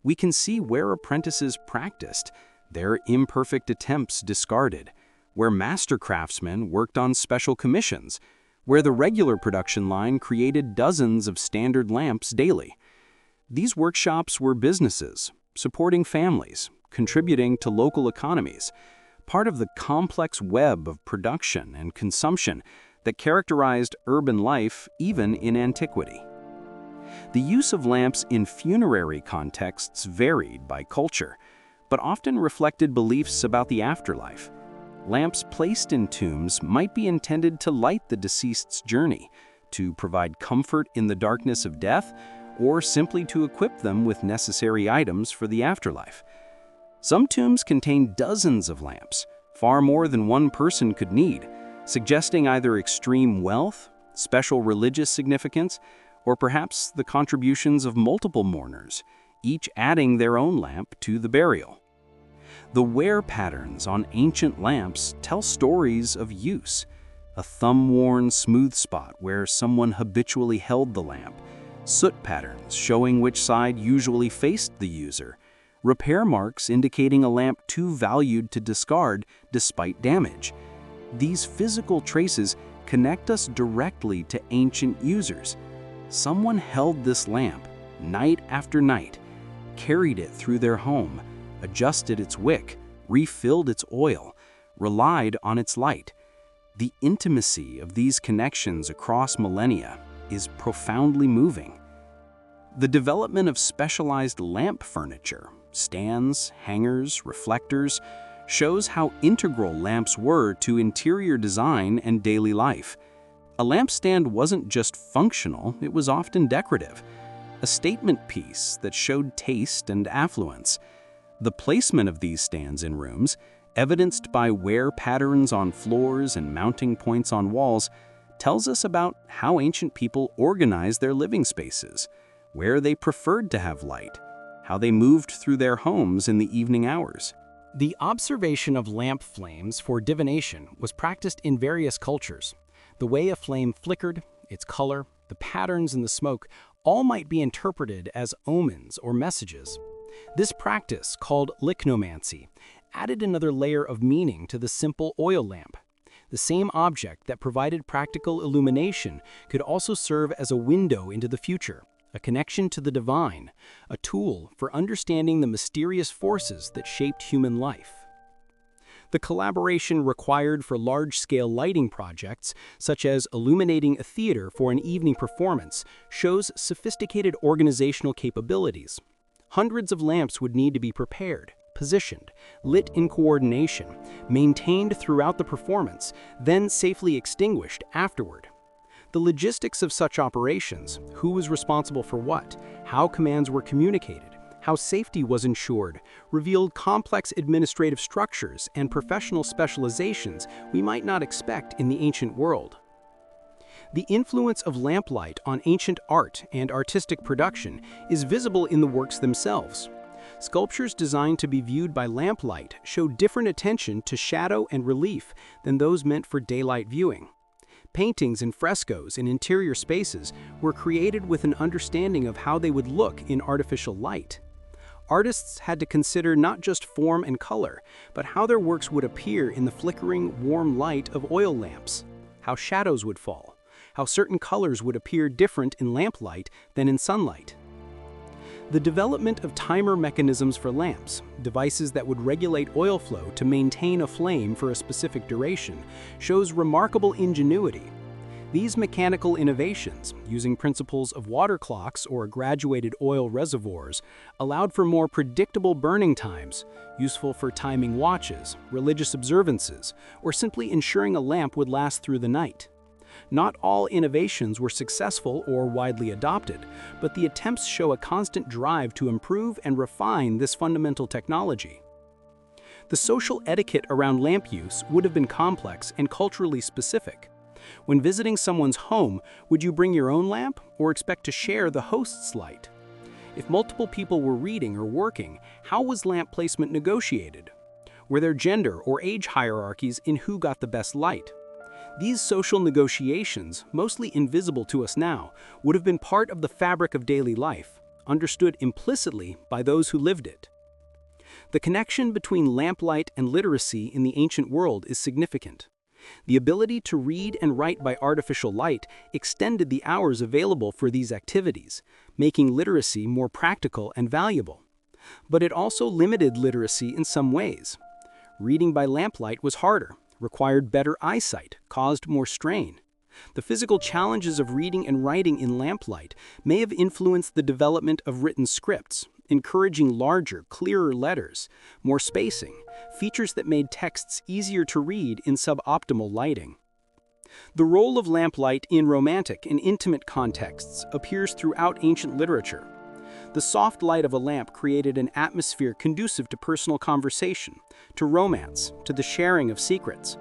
We can see where apprentices practiced, their imperfect attempts discarded, where master craftsmen worked on special commissions, where the regular production line created dozens of standard lamps daily. These workshops were businesses, supporting families, contributing to local economies, part of the complex web of production and consumption that characterized urban life even in antiquity. The use of lamps in funerary contexts varied by culture, but often reflected beliefs about the afterlife. Lamps placed in tombs might be intended to light the deceased's journey, to provide comfort in the darkness of death, or simply to equip them with necessary items for the afterlife. Some tombs contain dozens of lamps, far more than one person could need, suggesting either extreme wealth, special religious significance, or perhaps the contributions of multiple mourners, each adding their own lamp to the burial. The wear patterns on ancient lamps tell stories of use: a thumb-worn smooth spot where someone habitually held the lamp, soot patterns showing which side usually faced the user, repair marks indicating a lamp too valued to discard despite damage. These physical traces connect us directly to ancient users. Someone held this lamp night after night, carried it through their home, adjusted its wick, refilled its oil, relied on its light. The intimacy of these connections across millennia is profoundly moving. The development of specialized lamp furniture, stands, hangers, reflectors, shows how integral lamps were to interior design and daily life. A lampstand wasn't just functional, it was often decorative, a statement piece that showed taste and affluence. The placement of these stands in rooms, evidenced by wear patterns on floors and mounting points on walls, tells us about how ancient people organized their living spaces, where they preferred to have light, how they moved through their homes in the evening hours. The observation of lamp flames for divination was practiced in various cultures. The way a flame flickered, its color, the patterns in the smoke, all might be interpreted as omens or messages. This practice, called lichnomancy, added another layer of meaning to the simple oil lamp. The same object that provided practical illumination could also serve as a window into the future, a connection to the divine, a tool for understanding the mysterious forces that shaped human life. The collaboration required for large-scale lighting projects, such as illuminating a theater for an evening performance, shows sophisticated organizational capabilities. Hundreds of lamps would need to be prepared, positioned, lit in coordination, maintained throughout the performance, then safely extinguished afterward. The logistics of such operations, who was responsible for what, how commands were communicated, how safety was ensured, revealed complex administrative structures and professional specializations we might not expect in the ancient world. The influence of lamplight on ancient art and artistic production is visible in the works themselves. Sculptures designed to be viewed by lamplight show different attention to shadow and relief than those meant for daylight viewing. Paintings and frescoes in interior spaces were created with an understanding of how they would look in artificial light. Artists had to consider not just form and color, but how their works would appear in the flickering, warm light of oil lamps, how shadows would fall, how certain colors would appear different in lamplight than in sunlight. The development of timer mechanisms for lamps, devices that would regulate oil flow to maintain a flame for a specific duration, shows remarkable ingenuity. These mechanical innovations, using principles of water clocks or graduated oil reservoirs, allowed for more predictable burning times, useful for timing watches, religious observances, or simply ensuring a lamp would last through the night. Not all innovations were successful or widely adopted, but the attempts show a constant drive to improve and refine this fundamental technology. The social etiquette around lamp use would have been complex and culturally specific. When visiting someone's home, would you bring your own lamp or expect to share the host's light? If multiple people were reading or working, how was lamp placement negotiated? Were there gender or age hierarchies in who got the best light? These social negotiations, mostly invisible to us now, would have been part of the fabric of daily life, understood implicitly by those who lived it. The connection between lamplight and literacy in the ancient world is significant. The ability to read and write by artificial light extended the hours available for these activities, making literacy more practical and valuable. But it also limited literacy in some ways. Reading by lamplight was harder, required better eyesight, caused more strain. The physical challenges of reading and writing in lamplight may have influenced the development of written scripts, encouraging larger, clearer letters, more spacing, features that made texts easier to read in suboptimal lighting. The role of lamplight in romantic and intimate contexts appears throughout ancient literature. The soft light of a lamp created an atmosphere conducive to personal conversation, to romance, to the sharing of secrets.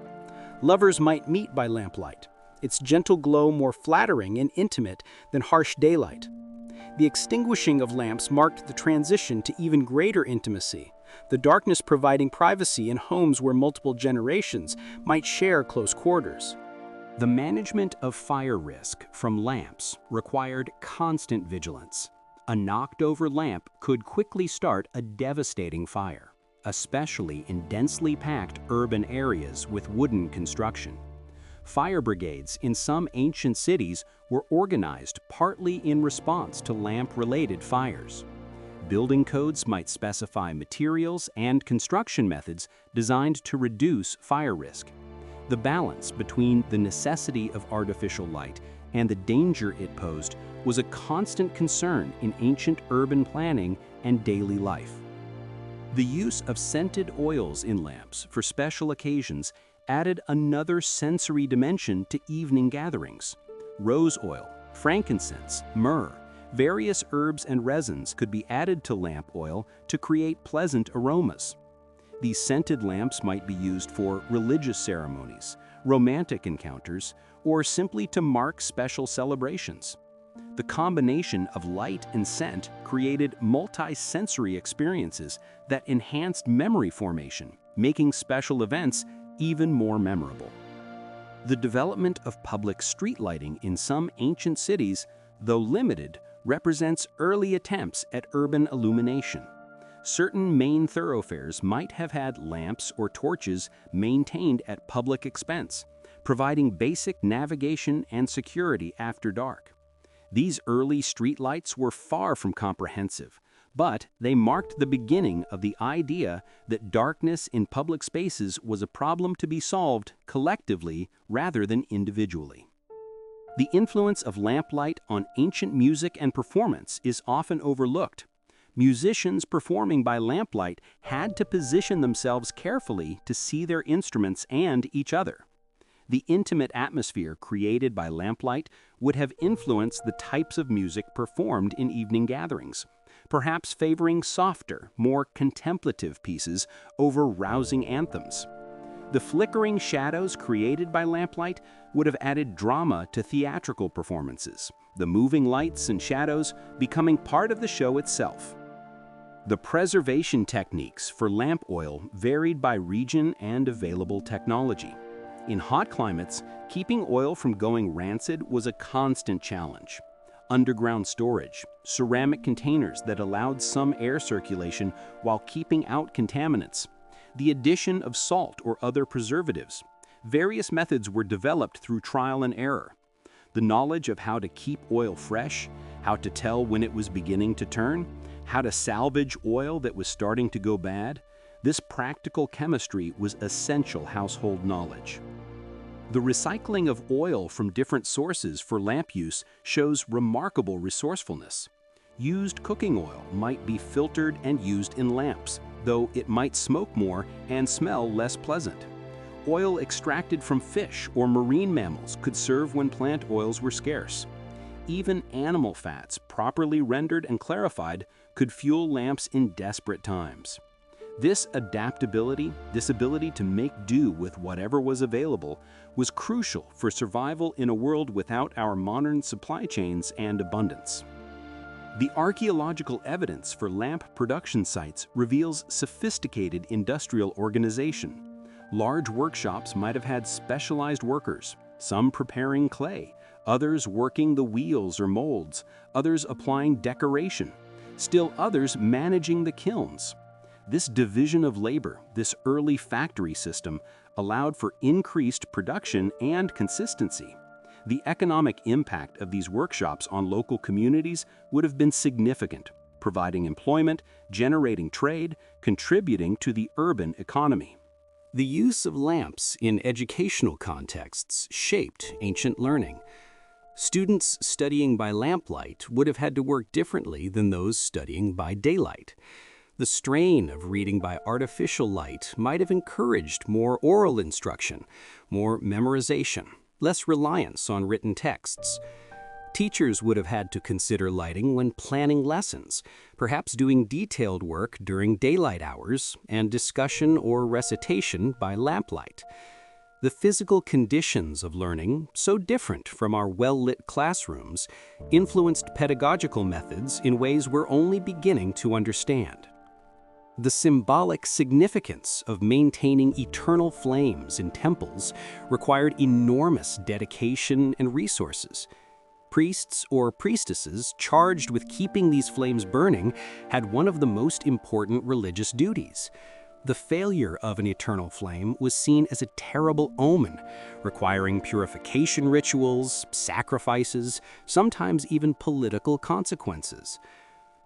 Lovers might meet by lamplight, its gentle glow more flattering and intimate than harsh daylight. The extinguishing of lamps marked the transition to even greater intimacy, the darkness providing privacy in homes where multiple generations might share close quarters. The management of fire risk from lamps required constant vigilance. A knocked-over lamp could quickly start a devastating fire, especially in densely packed urban areas with wooden construction. Fire brigades in some ancient cities were organized partly in response to lamp-related fires. Building codes might specify materials and construction methods designed to reduce fire risk. The balance between the necessity of artificial light and the danger it posed was a constant concern in ancient urban planning and daily life. The use of scented oils in lamps for special occasions added another sensory dimension to evening gatherings. Rose oil, frankincense, myrrh, various herbs and resins could be added to lamp oil to create pleasant aromas. These scented lamps might be used for religious ceremonies, romantic encounters, or simply to mark special celebrations. The combination of light and scent created multi-sensory experiences that enhanced memory formation, making special events even more memorable. The development of public street lighting in some ancient cities, though limited, represents early attempts at urban illumination. Certain main thoroughfares might have had lamps or torches maintained at public expense, providing basic navigation and security after dark. These early streetlights were far from comprehensive, but they marked the beginning of the idea that darkness in public spaces was a problem to be solved collectively rather than individually. The influence of lamplight on ancient music and performance is often overlooked. Musicians performing by lamplight had to position themselves carefully to see their instruments and each other. The intimate atmosphere created by lamplight would have influenced the types of music performed in evening gatherings, perhaps favoring softer, more contemplative pieces over rousing anthems. The flickering shadows created by lamplight would have added drama to theatrical performances, the moving lights and shadows becoming part of the show itself. The preservation techniques for lamp oil varied by region and available technology. In hot climates, keeping oil from going rancid was a constant challenge. Underground storage, ceramic containers that allowed some air circulation while keeping out contaminants, the addition of salt or other preservatives. Various methods were developed through trial and error. The knowledge of how to keep oil fresh, how to tell when it was beginning to turn, how to salvage oil that was starting to go bad, this practical chemistry was essential household knowledge. The recycling of oil from different sources for lamp use shows remarkable resourcefulness. Used cooking oil might be filtered and used in lamps, though it might smoke more and smell less pleasant. Oil extracted from fish or marine mammals could serve when plant oils were scarce. Even animal fats, properly rendered and clarified, could fuel lamps in desperate times. This adaptability, this ability to make do with whatever was available, was crucial for survival in a world without our modern supply chains and abundance. The archaeological evidence for lamp production sites reveals sophisticated industrial organization. Large workshops might have had specialized workers, some preparing clay, others working the wheels or molds, others applying decoration, still others managing the kilns. This division of labor, this early factory system, allowed for increased production and consistency. The economic impact of these workshops on local communities would have been significant, providing employment, generating trade, contributing to the urban economy. The use of lamps in educational contexts shaped ancient learning. Students studying by lamplight would have had to work differently than those studying by daylight. The strain of reading by artificial light might have encouraged more oral instruction, more memorization, less reliance on written texts. Teachers would have had to consider lighting when planning lessons, perhaps doing detailed work during daylight hours and discussion or recitation by lamplight. The physical conditions of learning, so different from our well-lit classrooms, influenced pedagogical methods in ways we're only beginning to understand. The symbolic significance of maintaining eternal flames in temples required enormous dedication and resources. Priests or priestesses charged with keeping these flames burning had one of the most important religious duties. The failure of an eternal flame was seen as a terrible omen, requiring purification rituals, sacrifices, sometimes even political consequences.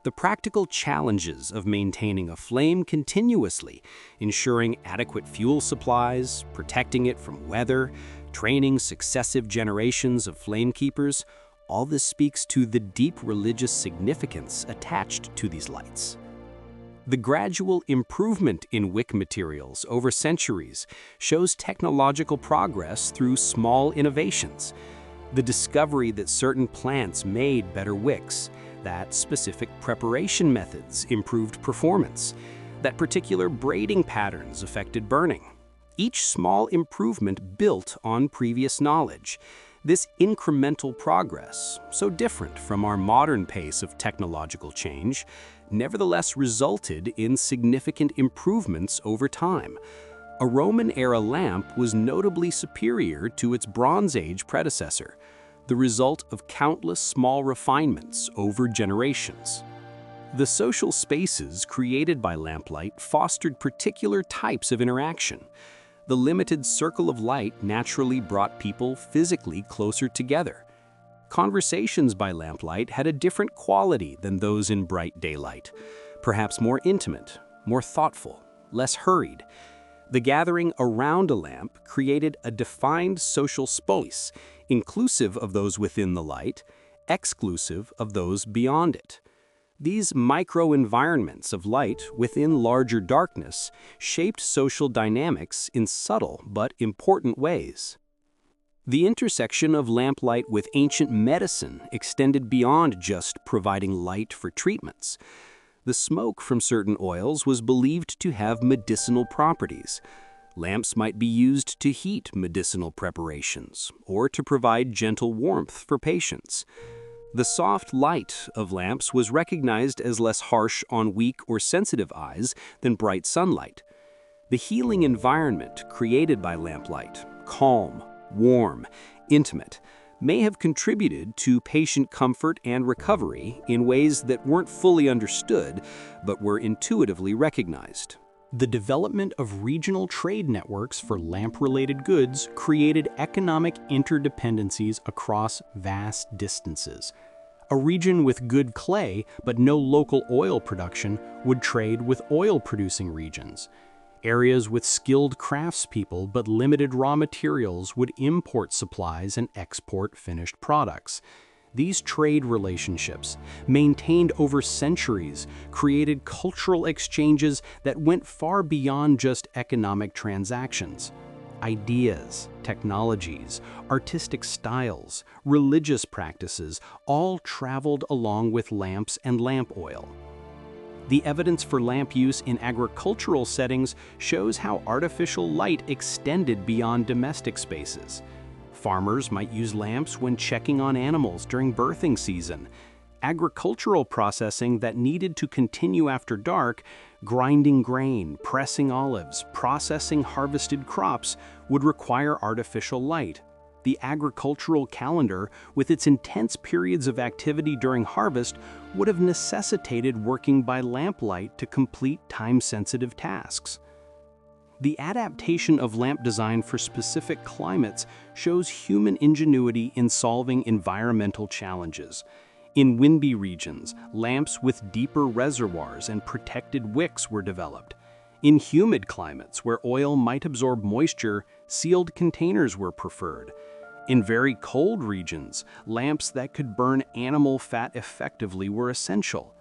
The practical challenges of maintaining a flame continuously, ensuring adequate fuel supplies, protecting it from weather, training successive generations of flamekeepers, all this speaks to the deep religious significance attached to these lights. The gradual improvement in wick materials over centuries shows technological progress through small innovations. The discovery that certain plants made better wicks, that specific preparation methods improved performance, that particular braiding patterns affected burning. Each small improvement built on previous knowledge. This incremental progress, so different from our modern pace of technological change, nevertheless resulted in significant improvements over time. A Roman-era lamp was notably superior to its Bronze Age predecessor, the result of countless small refinements over generations. The social spaces created by lamplight fostered particular types of interaction. The limited circle of light naturally brought people physically closer together. Conversations by lamplight had a different quality than those in bright daylight, perhaps more intimate, more thoughtful, less hurried. The gathering around a lamp created a defined social space, inclusive of those within the light, exclusive of those beyond it. These micro-environments of light within larger darkness shaped social dynamics in subtle but important ways. The intersection of lamplight with ancient medicine extended beyond just providing light for treatments. The smoke from certain oils was believed to have medicinal properties. Lamps might be used to heat medicinal preparations or to provide gentle warmth for patients. The soft light of lamps was recognized as less harsh on weak or sensitive eyes than bright sunlight. The healing environment created by lamplight, calm, warm, intimate, may have contributed to patient comfort and recovery in ways that weren't fully understood but were intuitively recognized. The development of regional trade networks for lamp-related goods created economic interdependencies across vast distances. A region with good clay but no local oil production would trade with oil-producing regions. Areas with skilled craftspeople but limited raw materials would import supplies and export finished products. These trade relationships, maintained over centuries, created cultural exchanges that went far beyond just economic transactions. Ideas, technologies, artistic styles, religious practices all traveled along with lamps and lamp oil. The evidence for lamp use in agricultural settings shows how artificial light extended beyond domestic spaces. Farmers might use lamps when checking on animals during birthing season. Agricultural processing that needed to continue after dark, grinding grain, pressing olives, processing harvested crops, would require artificial light. The agricultural calendar, with its intense periods of activity during harvest, would have necessitated working by lamplight to complete time-sensitive tasks. The adaptation of lamp design for specific climates shows human ingenuity in solving environmental challenges. In windy regions, lamps with deeper reservoirs and protected wicks were developed. In humid climates where oil might absorb moisture, sealed containers were preferred. In very cold regions, lamps that could burn animal fat effectively were essential.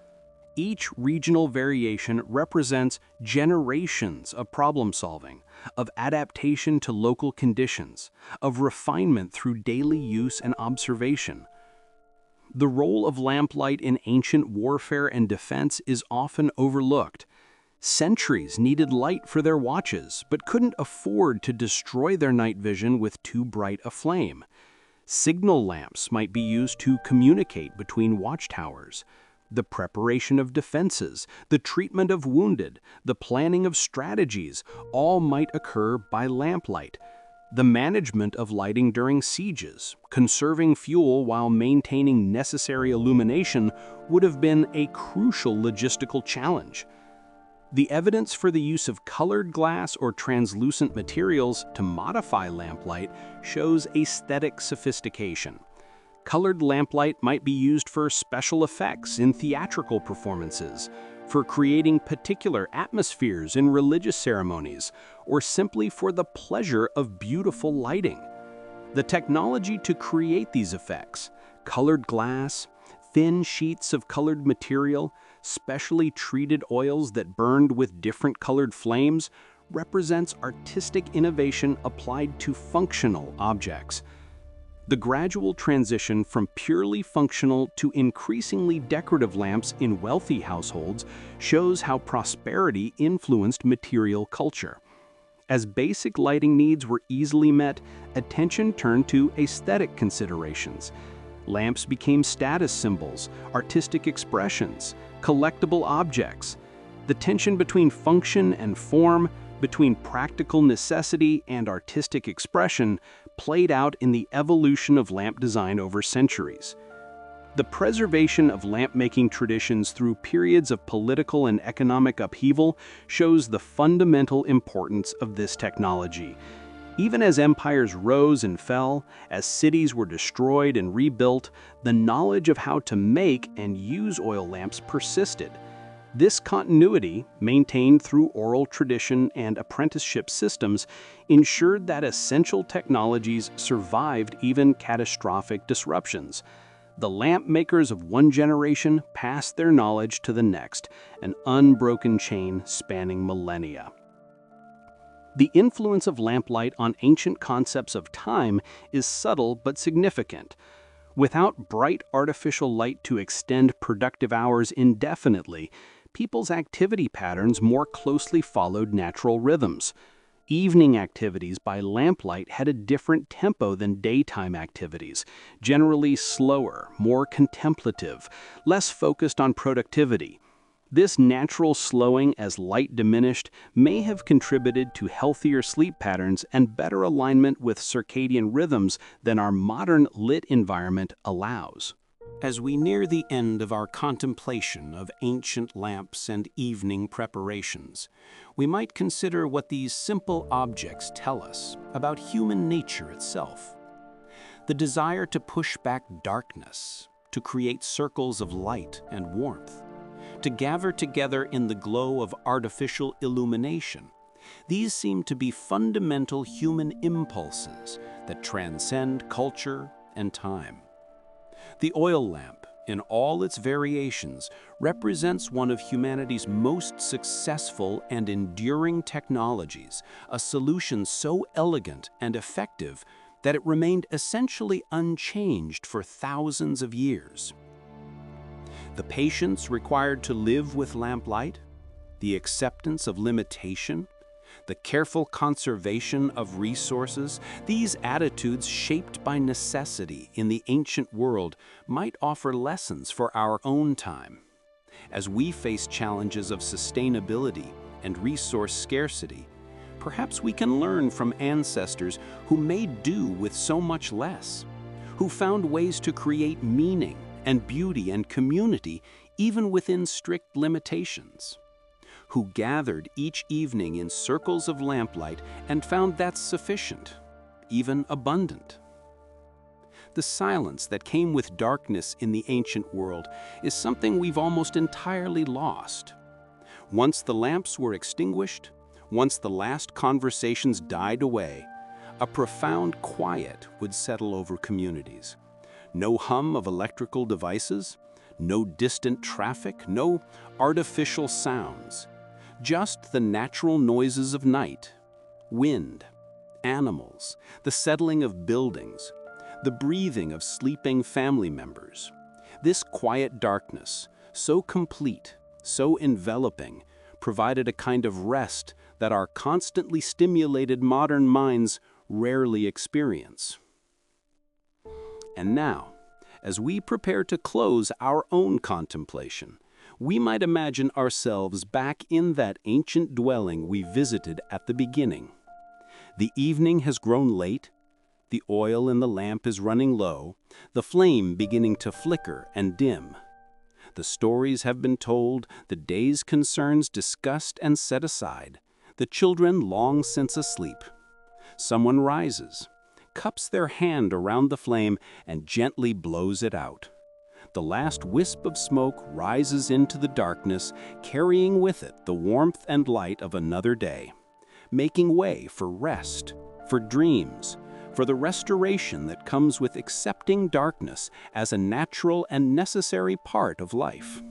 Each regional variation represents generations of problem solving, of adaptation to local conditions, of refinement through daily use and observation. The role of lamplight in ancient warfare and defense is often overlooked. Sentries needed light for their watches, but couldn't afford to destroy their night vision with too bright a flame. Signal lamps might be used to communicate between watchtowers. The preparation of defenses, the treatment of wounded, the planning of strategies, all might occur by lamplight. The management of lighting during sieges, conserving fuel while maintaining necessary illumination would have been a crucial logistical challenge. The evidence for the use of colored glass or translucent materials to modify lamplight shows aesthetic sophistication. Colored lamplight might be used for special effects in theatrical performances, for creating particular atmospheres in religious ceremonies, or simply for the pleasure of beautiful lighting. The technology to create these effects, colored glass, thin sheets of colored material, specially treated oils that burned with different colored flames, represents artistic innovation applied to functional objects. The gradual transition from purely functional to increasingly decorative lamps in wealthy households shows how prosperity influenced material culture. As basic lighting needs were easily met, attention turned to aesthetic considerations. Lamps became status symbols, artistic expressions, collectible objects. The tension between function and form, between practical necessity and artistic expression, played out in the evolution of lamp design over centuries. The preservation of lamp-making traditions through periods of political and economic upheaval shows the fundamental importance of this technology. Even as empires rose and fell, as cities were destroyed and rebuilt, the knowledge of how to make and use oil lamps persisted. This continuity, maintained through oral tradition and apprenticeship systems, ensured that essential technologies survived even catastrophic disruptions. The lamp makers of one generation passed their knowledge to the next, an unbroken chain spanning millennia. The influence of lamplight on ancient concepts of time is subtle but significant. Without bright artificial light to extend productive hours indefinitely, people's activity patterns more closely followed natural rhythms. Evening activities by lamplight had a different tempo than daytime activities, generally slower, more contemplative, less focused on productivity. This natural slowing as light diminished may have contributed to healthier sleep patterns and better alignment with circadian rhythms than our modern lit environment allows. As we near the end of our contemplation of ancient lamps and evening preparations, we might consider what these simple objects tell us about human nature itself. The desire to push back darkness, to create circles of light and warmth, to gather together in the glow of artificial illumination. These seem to be fundamental human impulses that transcend culture and time. The oil lamp, in all its variations, represents one of humanity's most successful and enduring technologies, a solution so elegant and effective that it remained essentially unchanged for thousands of years. The patience required to live with lamplight, the acceptance of limitation, the careful conservation of resources, these attitudes shaped by necessity in the ancient world might offer lessons for our own time. As we face challenges of sustainability and resource scarcity, perhaps we can learn from ancestors who made do with so much less, who found ways to create meaning and beauty and community even within strict limitations, who gathered each evening in circles of lamplight and found that sufficient, even abundant. The silence that came with darkness in the ancient world is something we've almost entirely lost. Once the lamps were extinguished, once the last conversations died away, a profound quiet would settle over communities. No hum of electrical devices, no distant traffic, no artificial sounds. Just the natural noises of night, wind, animals, the settling of buildings, the breathing of sleeping family members. This quiet darkness, so complete, so enveloping, provided a kind of rest that our constantly stimulated modern minds rarely experience. And now, as we prepare to close our own contemplation, we might imagine ourselves back in that ancient dwelling we visited at the beginning. The evening has grown late, the oil in the lamp is running low, the flame beginning to flicker and dim. The stories have been told, the day's concerns discussed and set aside, the children long since asleep. Someone rises, cups their hand around the flame, and gently blows it out. The last wisp of smoke rises into the darkness, carrying with it the warmth and light of another day, making way for rest, for dreams, for the restoration that comes with accepting darkness as a natural and necessary part of life.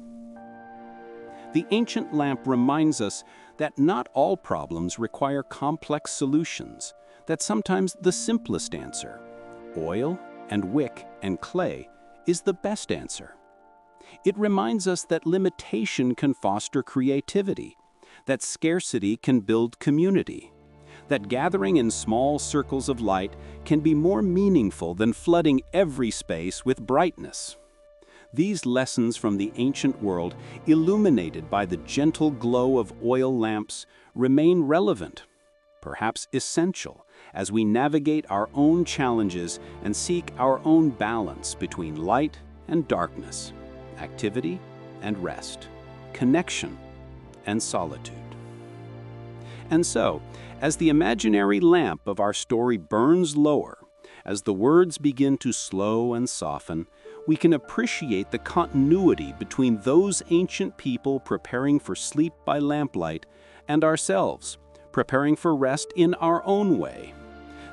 The ancient lamp reminds us that not all problems require complex solutions, that sometimes the simplest answer, oil and wick and clay, is the best answer. It reminds us that limitation can foster creativity, that scarcity can build community, that gathering in small circles of light can be more meaningful than flooding every space with brightness. These lessons from the ancient world, illuminated by the gentle glow of oil lamps, remain relevant, perhaps essential, as we navigate our own challenges and seek our own balance between light and darkness, activity and rest, connection and solitude. And so, as the imaginary lamp of our story burns lower, as the words begin to slow and soften, we can appreciate the continuity between those ancient people preparing for sleep by lamplight and ourselves, preparing for rest in our own way.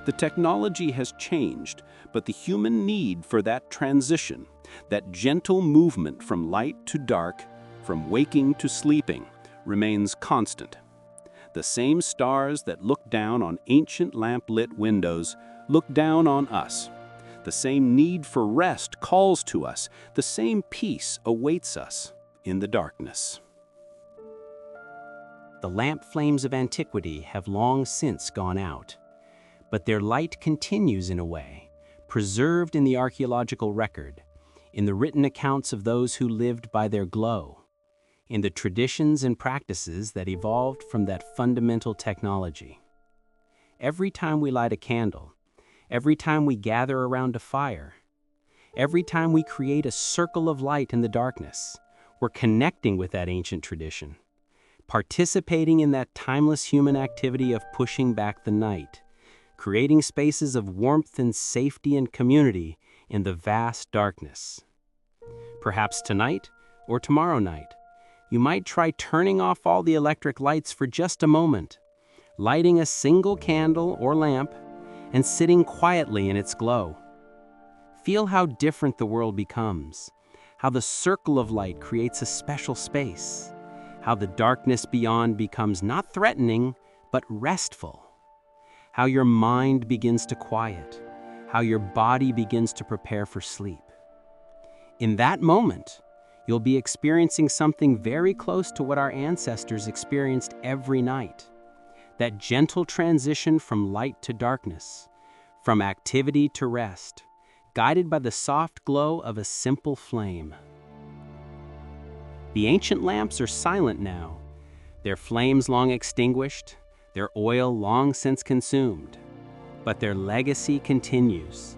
The technology has changed, but the human need for that transition, that gentle movement from light to dark, from waking to sleeping, remains constant. The same stars that look down on ancient lamp-lit windows look down on us. The same need for rest calls to us. The same peace awaits us in the darkness. The lamp flames of antiquity have long since gone out, but their light continues in a way, preserved in the archaeological record, in the written accounts of those who lived by their glow, in the traditions and practices that evolved from that fundamental technology. Every time we light a candle, every time we gather around a fire, every time we create a circle of light in the darkness, we're connecting with that ancient tradition, participating in that timeless human activity of pushing back the night, creating spaces of warmth and safety and community in the vast darkness. Perhaps tonight or tomorrow night, you might try turning off all the electric lights for just a moment, lighting a single candle or lamp, and sitting quietly in its glow. Feel how different the world becomes, how the circle of light creates a special space, how the darkness beyond becomes not threatening, but restful, how your mind begins to quiet, how your body begins to prepare for sleep. In that moment, you'll be experiencing something very close to what our ancestors experienced every night. That gentle transition from light to darkness, from activity to rest, guided by the soft glow of a simple flame. The ancient lamps are silent now, their flames long extinguished, their oil long since consumed, but their legacy continues.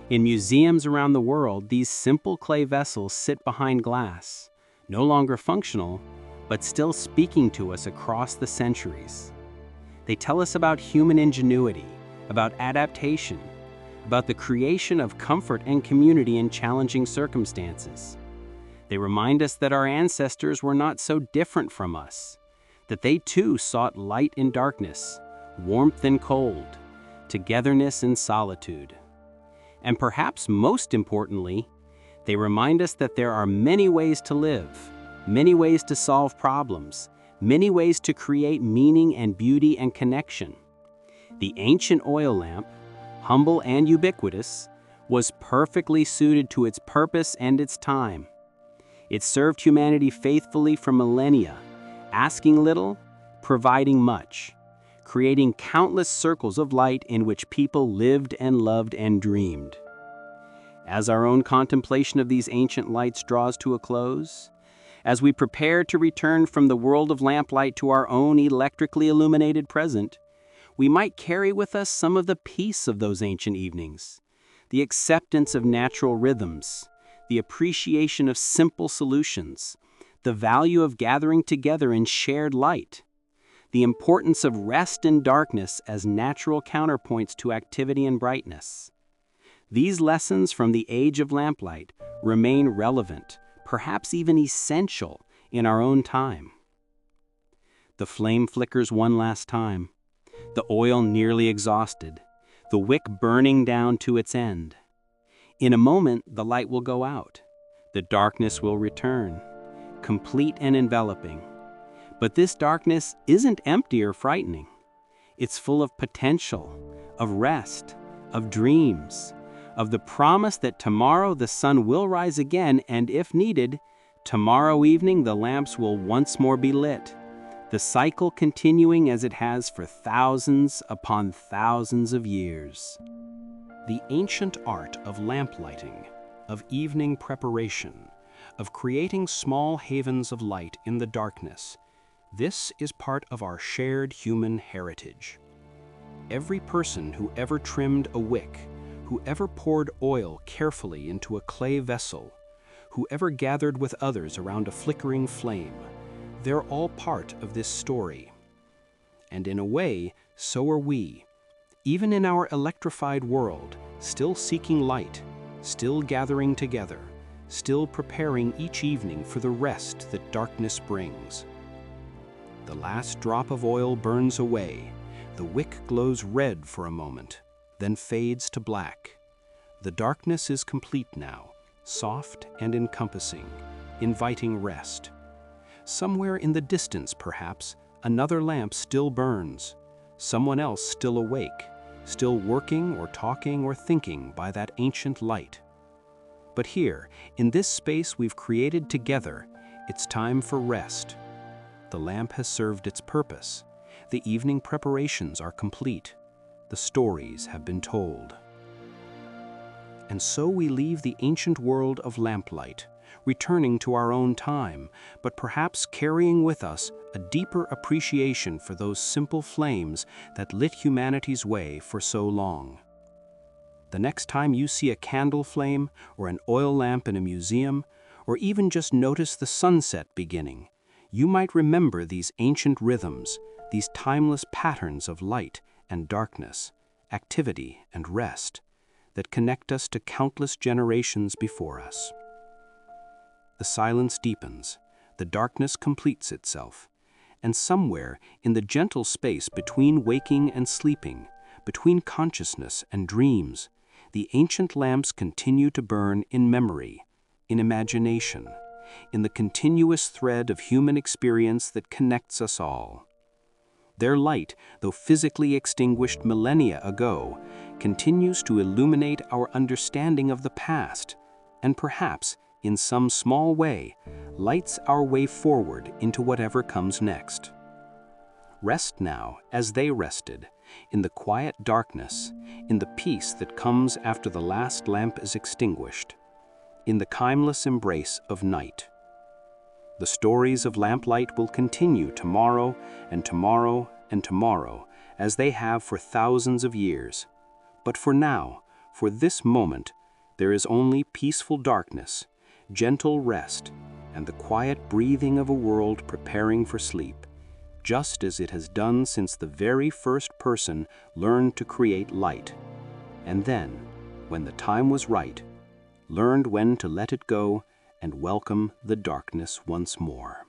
In museums around the world, these simple clay vessels sit behind glass, no longer functional, but still speaking to us across the centuries. They tell us about human ingenuity, about adaptation, about the creation of comfort and community in challenging circumstances. They remind us that our ancestors were not so different from us, that they too sought light in darkness, warmth in cold, togetherness in solitude. And perhaps most importantly, they remind us that there are many ways to live, many ways to solve problems, many ways to create meaning and beauty and connection. The ancient oil lamp, humble and ubiquitous, was perfectly suited to its purpose and its time. It served humanity faithfully for millennia, asking little, providing much, creating countless circles of light in which people lived and loved and dreamed. As our own contemplation of these ancient lights draws to a close, as we prepare to return from the world of lamplight to our own electrically illuminated present, we might carry with us some of the peace of those ancient evenings, the acceptance of natural rhythms, the appreciation of simple solutions, the value of gathering together in shared light, the importance of rest and darkness as natural counterpoints to activity and brightness. These lessons from the age of lamplight remain relevant, perhaps even essential, in our own time. The flame flickers one last time, the oil nearly exhausted, the wick burning down to its end. In a moment, the light will go out. The darkness will return, complete and enveloping. But this darkness isn't empty or frightening. It's full of potential, of rest, of dreams, of the promise that tomorrow the sun will rise again, and if needed, tomorrow evening the lamps will once more be lit, the cycle continuing as it has for thousands upon thousands of years. The ancient art of lamplighting, of evening preparation, of creating small havens of light in the darkness, this is part of our shared human heritage. Every person who ever trimmed a wick, who ever poured oil carefully into a clay vessel, who ever gathered with others around a flickering flame, they're all part of this story. And in a way, so are we. Even in our electrified world, still seeking light, still gathering together, still preparing each evening for the rest that darkness brings. The last drop of oil burns away. The wick glows red for a moment, then fades to black. The darkness is complete now, soft and encompassing, inviting rest. Somewhere in the distance, perhaps, another lamp still burns. Someone else still awake, still working or talking or thinking by that ancient light. But here, in this space we've created together, it's time for rest. The lamp has served its purpose. The evening preparations are complete. The stories have been told. And so we leave the ancient world of lamplight, returning to our own time, but perhaps carrying with us a deeper appreciation for those simple flames that lit humanity's way for so long. The next time you see a candle flame or an oil lamp in a museum, or even just notice the sunset beginning, you might remember these ancient rhythms, these timeless patterns of light and darkness, activity and rest, that connect us to countless generations before us. The silence deepens, the darkness completes itself, and somewhere in the gentle space between waking and sleeping, between consciousness and dreams, the ancient lamps continue to burn in memory, in imagination, in the continuous thread of human experience that connects us all. Their light, though physically extinguished millennia ago, continues to illuminate our understanding of the past, and perhaps, in some small way, lights our way forward into whatever comes next. Rest now, as they rested, in the quiet darkness, in the peace that comes after the last lamp is extinguished, in the timeless embrace of night. The stories of lamplight will continue tomorrow and tomorrow and tomorrow, as they have for thousands of years. But for now, for this moment, there is only peaceful darkness, gentle rest, and the quiet breathing of a world preparing for sleep, just as it has done since the very first person learned to create light, and then, when the time was right, learned when to let it go and welcome the darkness once more.